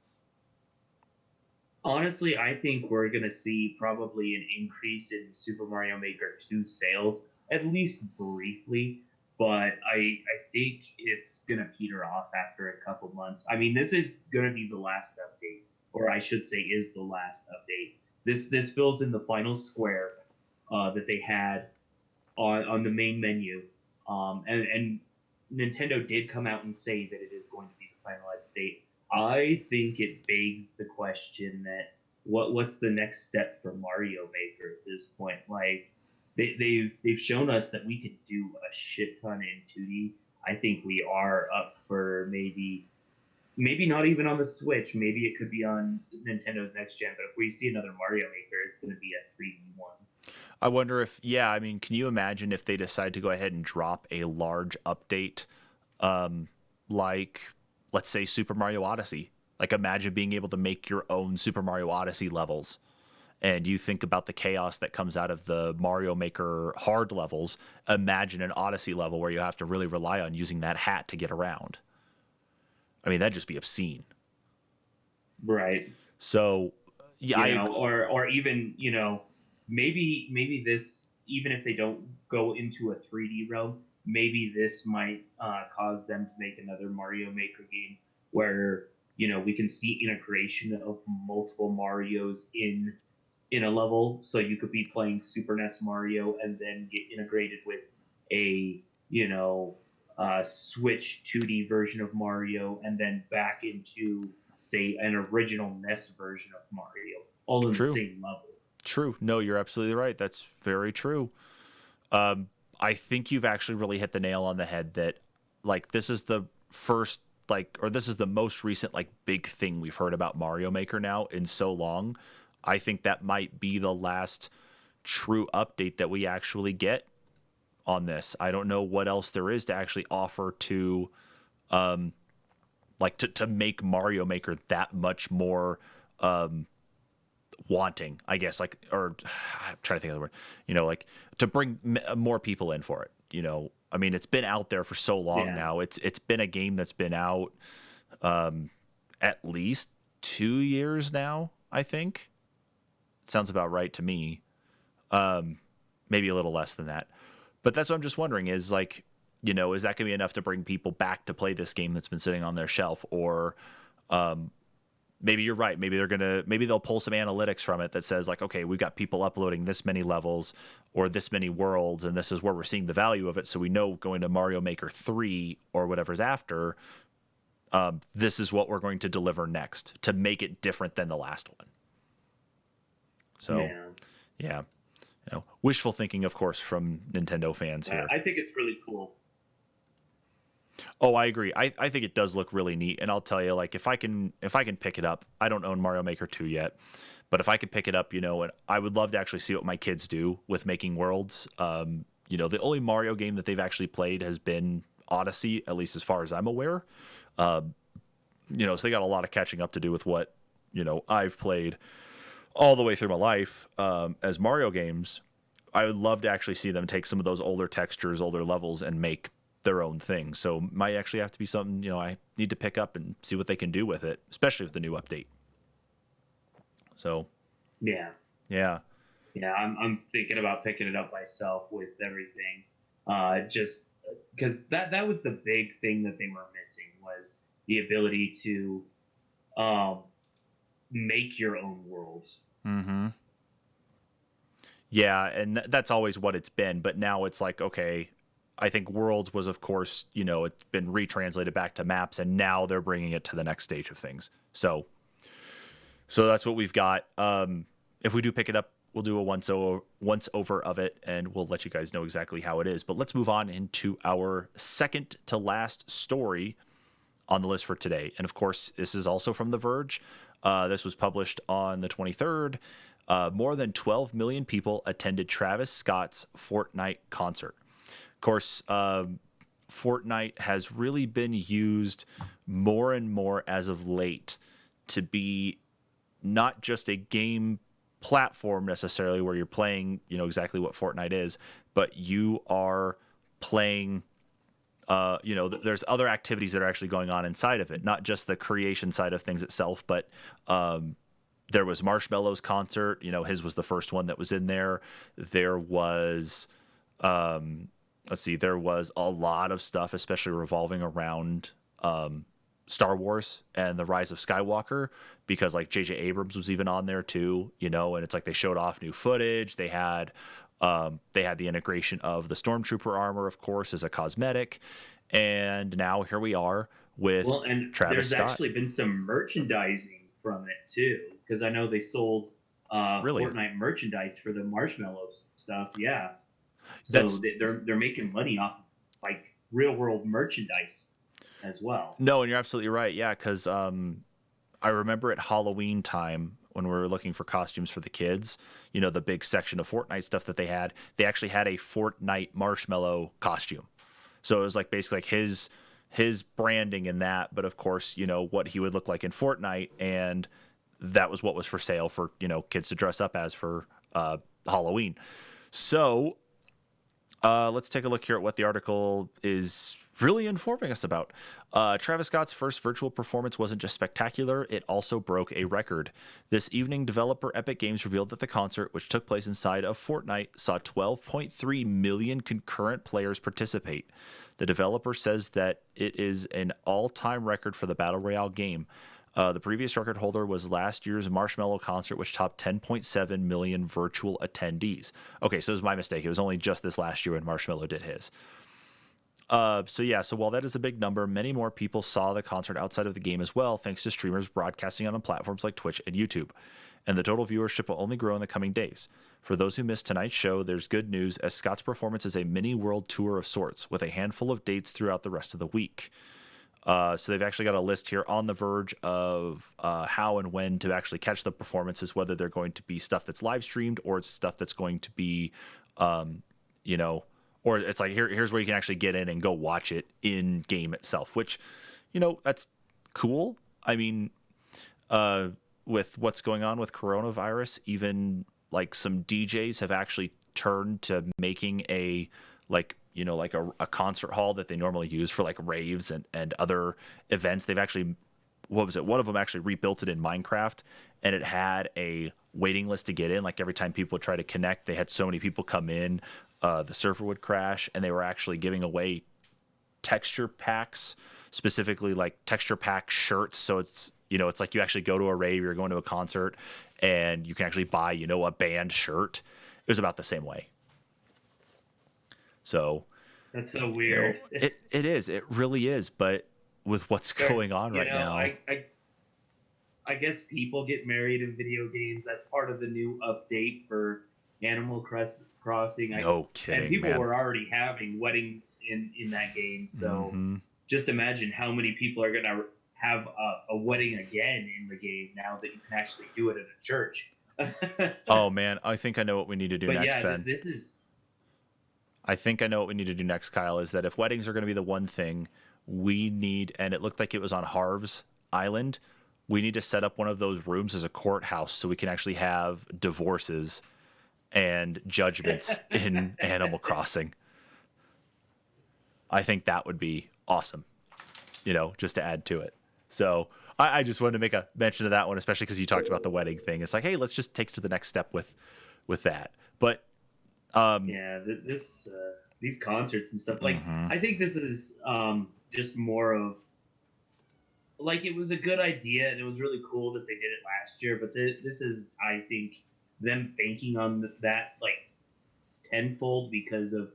Honestly, I think we're going to see probably an increase in Super Mario Maker 2 sales, at least briefly, but I think it's going to peter off after a couple months. I mean, this is going to be the last update, or I should say, is the last update. This fills in the final square that they had on the main menu, and Nintendo did come out and say that it is going to be the final update. I think it begs the question that what's the next step for Mario Maker at this point? Like they've shown us that we could do a shit ton in 2D. I think we are up for maybe not even on the Switch. Maybe it could be on Nintendo's next gen. But if we see another Mario Maker, it's going to be a 3D one. I wonder if, yeah, I mean, can you imagine if they decide to go ahead and drop a large update, like, let's say, Super Mario Odyssey? Like, imagine being able to make your own Super Mario Odyssey levels. And you think about the chaos that comes out of the Mario Maker hard levels. Imagine an Odyssey level where you have to really rely on using that hat to get around. I mean, that'd just be obscene. Right. So, yeah, or even maybe this, even if they don't go into a 3D realm, maybe this might cause them to make another Mario Maker game where we can see integration of multiple Marios in a level. So you could be playing Super NES Mario and then get integrated with a Switch 2D version of Mario, and then back into say an original NES version of Mario, all in the true. same level. True. No, you're absolutely right. That's very true. I think you've actually really hit the nail on the head that, like, this is the first, like, or this is the most recent, like, big thing we've heard about Mario Maker now in so long. I think that might be the last true update that we actually get on this. I don't know what else there is to actually offer to, like, to make Mario Maker that much more, wanting, I guess, like, or I'm trying to think of the word, like to bring more people in for it. I mean, it's been out there for so long Yeah. now. It's been a game that's been out at least 2 years now, I think. Sounds about right to me. Maybe a little less than that. But that's what I'm just wondering is like, is that going to be enough to bring people back to play this game that's been sitting on their shelf? Or maybe you're right. Maybe they'll pull some analytics from it that says like, okay, we've got people uploading this many levels or this many worlds, and this is where we're seeing the value of it. So we know going to Mario Maker 3 or whatever's after, this is what we're going to deliver next to make it different than the last one. So, yeah, wishful thinking, of course, from Nintendo fans here. I think it's really cool. Oh, I agree. I think it does look really neat, and I'll tell you, like if I can pick it up, I don't own Mario Maker 2 yet, but if I could pick it up, and I would love to actually see what my kids do with making worlds. The only Mario game that they've actually played has been Odyssey, at least as far as I'm aware. So they got a lot of catching up to do with what I've played all the way through my life as Mario games. I would love to actually see them take some of those older textures, older levels, and make their own thing. So might actually have to be something, I need to pick up and see what they can do with it, especially with the new update. So Yeah. yeah. Yeah, I'm thinking about picking it up myself with everything. Just because that was the big thing that they were missing was the ability to um, make your own worlds. Mm-hmm. Yeah, and that's always what it's been. But now it's like, okay, I think Worlds was, of course, it's been retranslated back to maps, and now they're bringing it to the next stage of things. So that's what we've got. If we do pick it up, we'll do a once over of it, and we'll let you guys know exactly how it is. But let's move on into our second to last story on the list for today. And of course, this is also from The Verge. This was published on the 23rd. More than 12 million people attended Travis Scott's Fortnite concert. Of course, Fortnite has really been used more and more as of late to be not just a game platform necessarily where you're playing, exactly what Fortnite is, but you are playing, there's other activities that are actually going on inside of it, not just the creation side of things itself, but there was Marshmello's concert. His was the first one that was in there. There was, there was a lot of stuff, especially revolving around Star Wars and the Rise of Skywalker, because like J.J. Abrams was even on there too, and it's like they showed off new footage. They had the integration of the Stormtrooper armor, of course, as a cosmetic, and now here we are with And Travis there's Scott. actually been some merchandising from it too, because I know they sold Really? Fortnite merchandise for the Marshmallow stuff. Yeah, so they're making money off like real world merchandise as well. No, and you're absolutely right. Yeah, because I remember at Halloween time when we were looking for costumes for the kids, the big section of Fortnite stuff that they actually had a Fortnite Marshmallow costume. So it was like basically like his branding in that, but of course, what he would look like in Fortnite, and that was what was for sale for, kids to dress up as for Halloween. So let's take a look here at what the article is really informing us about. Travis Scott's first virtual performance wasn't just spectacular, it also broke a record. This evening, developer Epic Games revealed that the concert, which took place inside of Fortnite, saw 12.3 million concurrent players participate. The developer says that it is an all-time record for the Battle Royale game. The previous record holder was last year's Marshmello concert, which topped 10.7 million virtual attendees. Okay, so it was my mistake. It was only just this last year when Marshmello did his. So while that is a big number, many more people saw the concert outside of the game as well, thanks to streamers broadcasting on platforms like Twitch and YouTube. And the total viewership will only grow in the coming days. For those who missed tonight's show, there's good news, as Scott's performance is a mini world tour of sorts, with a handful of dates throughout the rest of the week. So they've actually got a list here on The Verge of how and when to actually catch the performances, whether they're going to be stuff that's live streamed or it's stuff that's going to be, or it's like here's where you can actually get in and go watch it in game itself, which, that's cool. I mean, with what's going on with coronavirus, even like some DJs have actually turned to making a concert hall that they normally use for like raves and other events. They've actually, what was it? One of them actually rebuilt it in Minecraft, and it had a waiting list to get in. Like every time people would try to connect, they had so many people come in, the server would crash, and they were actually giving away texture packs, specifically like texture pack shirts. So it's, it's like you actually go to a rave, you're going to a concert, and you can actually buy, a band shirt. It was about the same way. So that's so weird. It is. It really is. But with what's going on right now, I guess people get married in video games. That's part of the new update for Animal Crossing. No kidding, and people man. were already having weddings in that game. So just imagine how many people are going to have a wedding again in the game now that you can actually do it at a church. Oh man, I think I know what we need to do next. This is. I think I know what we need to do next, Kyle, is that if weddings are going to be the one thing we need, and it looked like it was on Harv's Island, we need to set up one of those rooms as a courthouse so we can actually have divorces and judgments in Animal Crossing. I think that would be awesome, just to add to it. So I just wanted to make a mention of that one, especially because you talked about the wedding thing. It's like, hey, let's just take it to the next step with that. But Yeah, these concerts and stuff. Like, mhm. I think this is just more of like it was a good idea and it was really cool that they did it last year. But this is, I think, them banking on that like tenfold because of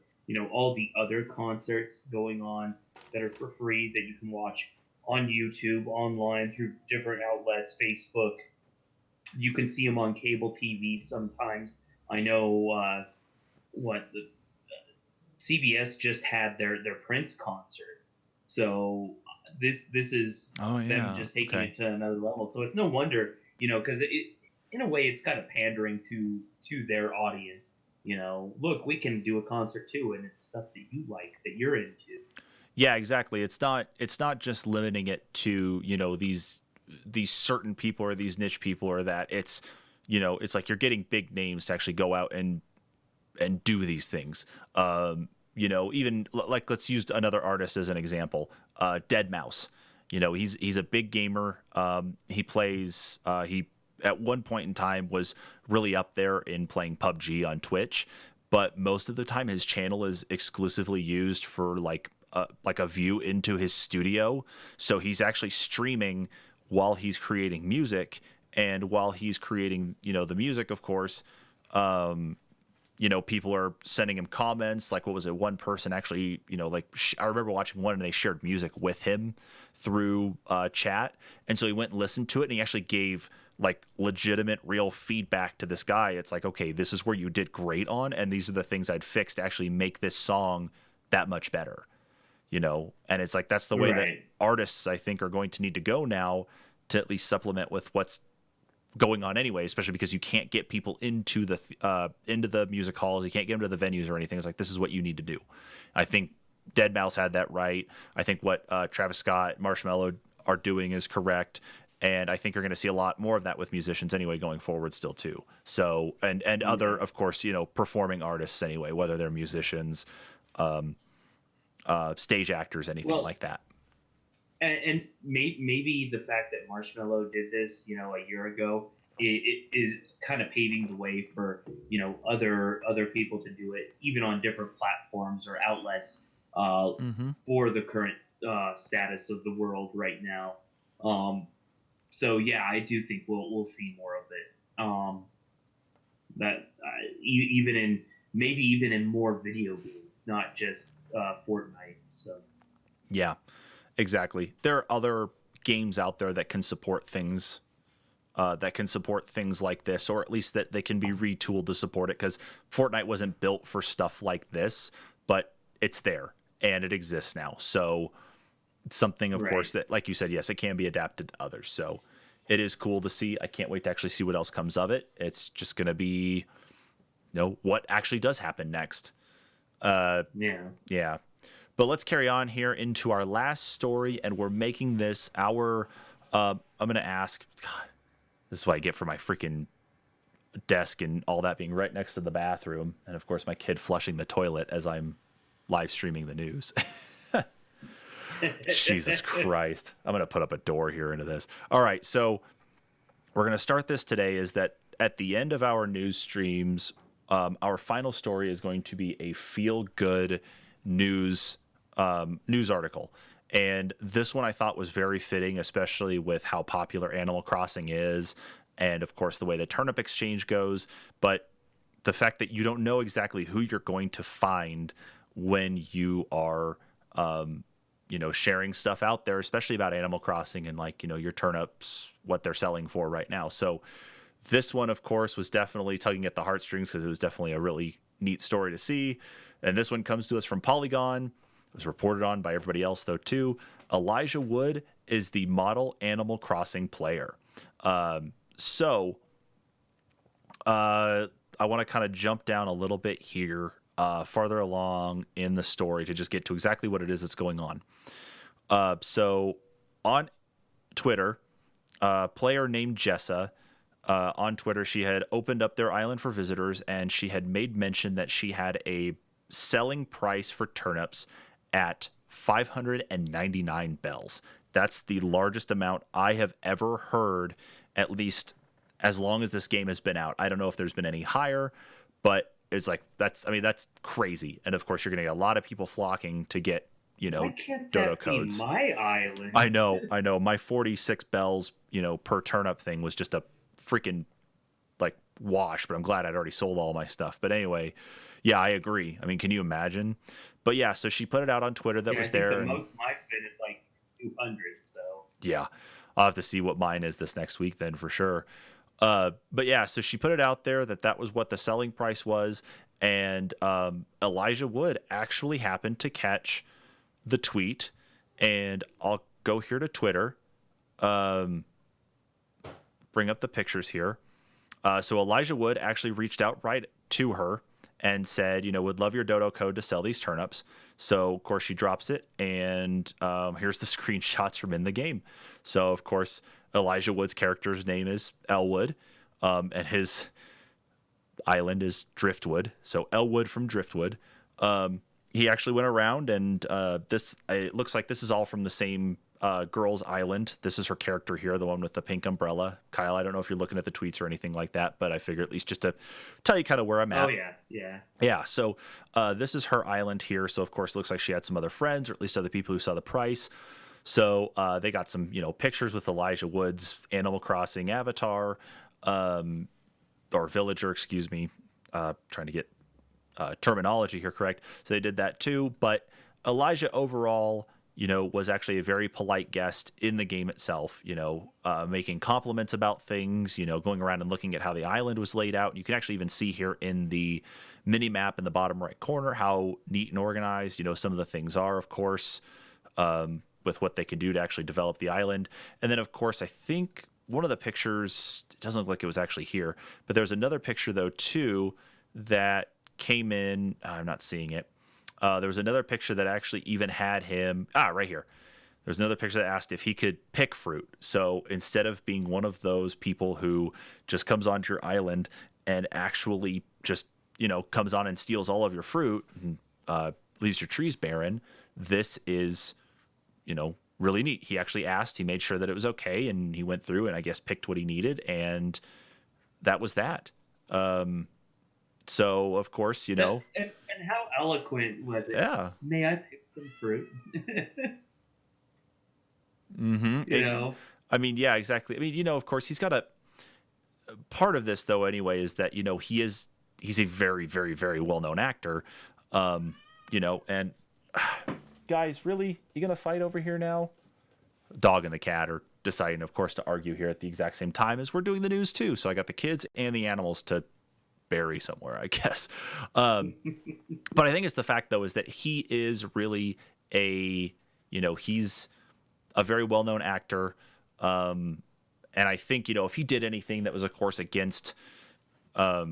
all the other concerts going on that are for free that you can watch on YouTube, online through different outlets, Facebook. You can see them on cable TV sometimes. I know what the CBS just had their Prince concert, so this is Oh them yeah, just taking okay. it to another level. So it's no wonder, because in a way it's kind of pandering to their audience. Look, we can do a concert too, and it's stuff that you like, that you're into. Yeah, exactly. It's not just limiting it to, these certain people or these niche people or that. It's like you're getting big names to actually go out and do these things. Even like let's use another artist as an example. Dead Mouse. He's a big gamer. He plays. He at one point in time was really up there in playing PUBG on Twitch, but most of the time his channel is exclusively used for like a view into his studio. So he's actually streaming while he's creating music, and while he's creating the music, of course, people are sending him comments. Like, what was it? One person actually, I remember watching one and they shared music with him through chat. And so he went and listened to it and he actually gave like legitimate, real feedback to this guy. It's like, okay, this is where you did great on. And these are the things I'd fix to actually make this song that much better, And it's like, that's the way that Right. artists, I think, are going to need to go now to at least supplement with what's going on anyway, especially because you can't get people into the music halls, you can't get them to the venues or anything. It's like, this is what you need to do. I think Dead Mouse had that right. I think what Travis Scott, Marshmello are doing is correct, and I think you're going to see a lot more of that with musicians anyway going forward still too. So and other, Yeah. of course, performing artists anyway, whether they're musicians, stage actors, anything Well, like that. and maybe the fact that Marshmello did this, a year ago, it is kind of paving the way for other people to do it, even on different platforms or outlets, uh, Mm-hmm. for the current status of the world right now. Um, so yeah, I do think we'll see more of it. That even in maybe even in more video games, not just Fortnite. So Yeah, exactly. There are other games out there that can support things like this, or at least that they can be retooled to support it. Because Fortnite wasn't built for stuff like this, but it's there and it exists now. So it's something, of right. course, that, like you said, yes, it can be adapted to others. So it is cool to see. I can't wait to actually see what else comes of it. It's just going to be, what actually does happen next. Yeah. Yeah. But let's carry on here into our last story, and we're making this our. I'm going to ask. God, this is what I get for my freaking desk and all that being right next to the bathroom, and of course my kid flushing the toilet as I'm live streaming the news. Jesus Christ! I'm going to put up a door here into this. All right, so we're going to start this today. Is that at the end of our news streams, our final story is going to be a feel good news news article. And this one I thought was very fitting, especially with how popular Animal Crossing is, and of course the way the turnip exchange goes. But the fact that you don't know exactly who you're going to find when you are, sharing stuff out there, especially about Animal Crossing and like your turnips, what they're selling for right now. So this one, of course, was definitely tugging at the heartstrings because it was definitely a really neat story to see. And this one comes to us from Polygon. It was reported on by everybody else, though, too. Elijah Wood is the model Animal Crossing player. So I want to kind of jump down a little bit here, farther along in the story to just get to exactly what it is that's going on. So on Twitter, a player named Jessa, on Twitter, she had opened up their island for visitors, and she had made mention that she had a selling price for turnips at 599 bells. That's the largest amount I have ever heard, at least as long as this game has been out. I don't know if there's been any higher, but it's like that's crazy. And of course, you're going to get a lot of people flocking to get, Why can't dodo that be codes. my island? I know. My 46 bells, per turnip thing was just a freaking like wash, but I'm glad I'd already sold all my stuff. But anyway, yeah, I agree. I mean, can you imagine? But yeah, so she put it out on Twitter that Yeah, I was think the there, and most mine's been is like 200. So yeah, I'll have to see what mine is this next week then for sure. But yeah, so she put it out there that was what the selling price was, and Elijah Wood actually happened to catch the tweet, and I'll go here to Twitter, bring up the pictures here. So Elijah Wood actually reached out right to her and said, would love your dodo code to sell these turnips. So of course she drops it, and here's the screenshots from in the game. So of course Elijah Wood's character's name is Elwood, and his island is Driftwood. So Elwood from Driftwood. He actually went around, and it looks like this is all from the same girl's island. This is her character here, the one with the pink umbrella. Kyle, I don't know if you're looking at the tweets or anything like that, but I figure at least just to tell you kind of where I'm at. oh yeah. Yeah, so this is her island here. So of course, it looks like she had some other friends, or at least other people who saw the price. So they got some, pictures with Elijah Wood's Animal Crossing avatar, or villager, excuse me. Trying to get terminology here correct. So they did that too. But Elijah overall, was actually a very polite guest in the game itself, making compliments about things, going around and looking at how the island was laid out. You can actually even see here in the mini map in the bottom right corner how neat and organized, some of the things are, of course, with what they can do to actually develop the island. And then, of course, I think one of the pictures, it doesn't look like it was actually here, but there's another picture, though, too, that came in. I'm not seeing it. There was another picture that actually even had him. Right here. There's another picture that asked if he could pick fruit. So instead of being one of those people who just comes onto your island and actually just, comes on and steals all of your fruit and leaves your trees barren, this is, really neat. He actually asked, he made sure that it was okay, and he went through and I guess picked what he needed, and that was that. So of course, And how eloquent was it? yeah. May I pick some fruit? you know, I mean, yeah, exactly. I mean, of course, he's got a part of this though. Anyway, is that he's a very, very, very well known actor. And guys, really, you gonna fight over here now? Dog and the cat are deciding, of course, to argue here at the exact same time as we're doing the news too. So I got the kids and the animals to bury somewhere, I guess. But I think it's the fact though is that he is really he's a very well-known actor. And I think, if he did anything that was, of course, against, I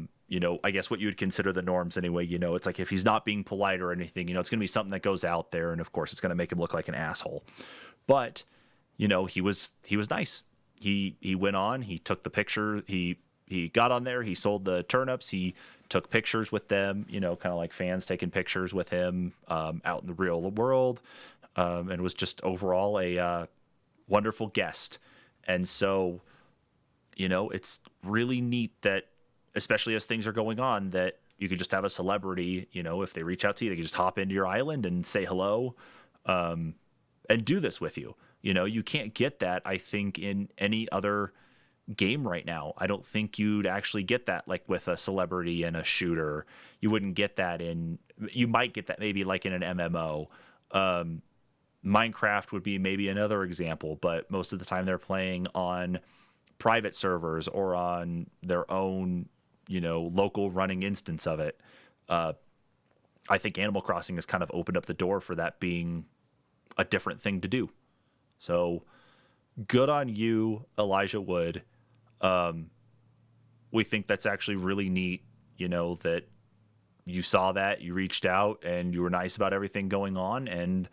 guess what you would consider the norms anyway, it's like if he's not being polite or anything, it's going to be something that goes out there. And of course, it's going to make him look like an asshole. But, he was nice. He went on, he took the picture. He got on there, he sold the turnips, he took pictures with them, kind of like fans taking pictures with him out in the real world, and was just overall a wonderful guest. And so, it's really neat that, especially as things are going on, that you could just have a celebrity, if they reach out to you, they can just hop into your island and say hello, and do this with you. You can't get that, I think, in any other game right now. I don't think you'd actually get that like with a celebrity and a shooter. You wouldn't get that you might get that maybe like in an MMO. Minecraft would be maybe another example, but most of the time they're playing on private servers or on their own, local running instance of it. I think Animal Crossing has kind of opened up the door for that being a different thing to do. So good on you, Elijah Wood. We think that's actually really neat, that you saw that, you reached out and you were nice about everything going on. And,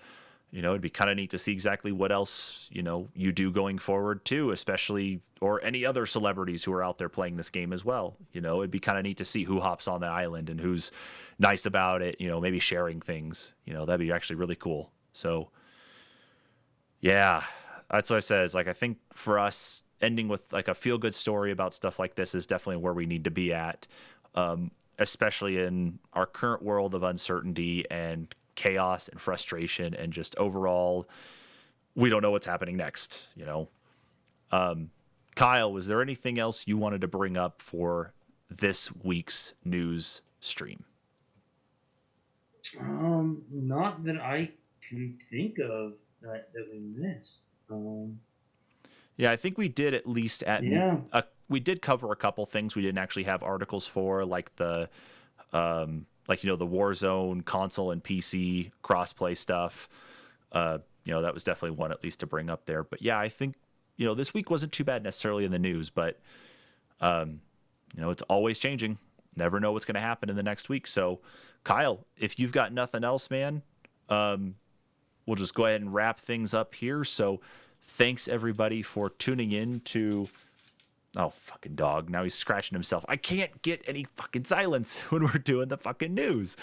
it'd be kind of neat to see exactly what else, you do going forward too, especially, or any other celebrities who are out there playing this game as well. It'd be kind of neat to see who hops on the island and who's nice about it, maybe sharing things, that'd be actually really cool. So, yeah, that's what I said. Is like, I think for us, ending with like a feel good story about stuff like this is definitely where we need to be at, especially in our current world of uncertainty and chaos and frustration and just overall, we don't know what's happening next. Kyle, was there anything else you wanted to bring up for this week's news stream? Not that I can think of that we missed. Yeah, I think we did at least Yeah. we did cover a couple things we didn't actually have articles for, like the the Warzone console and PC crossplay stuff. That was definitely one at least to bring up there. But yeah, I think this week wasn't too bad necessarily in the news, but it's always changing. Never know what's going to happen in the next week. So, Kyle, if you've got nothing else, man, we'll just go ahead and wrap things up here. So, thanks everybody for tuning in to. Oh, fucking dog. Now he's scratching himself. I can't get any fucking silence when we're doing the fucking news.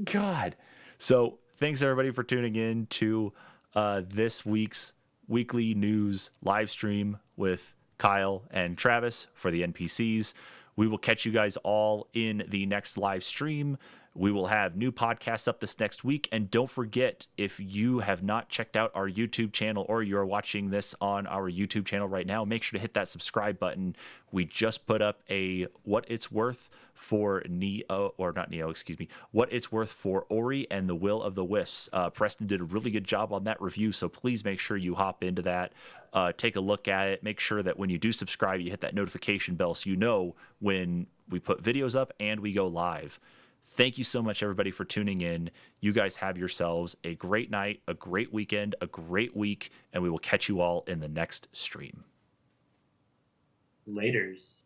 God. So, thanks everybody for tuning in to this week's weekly news live stream with Kyle and Travis for the NPCs. We will catch you guys all in the next live stream. We will have new podcasts up this next week. And don't forget, if you have not checked out our YouTube channel or you're watching this on our YouTube channel right now, make sure to hit that subscribe button. We just put up a what it's worth for what it's worth for Ori and the Will of the Wisps. Preston did a really good job on that review, so please make sure you hop into that, take a look at it. Make sure that when you do subscribe, you hit that notification bell so you know when we put videos up and we go live. Thank you so much, everybody, for tuning in. You guys have yourselves a great night, a great weekend, a great week, and we will catch you all in the next stream. Laters.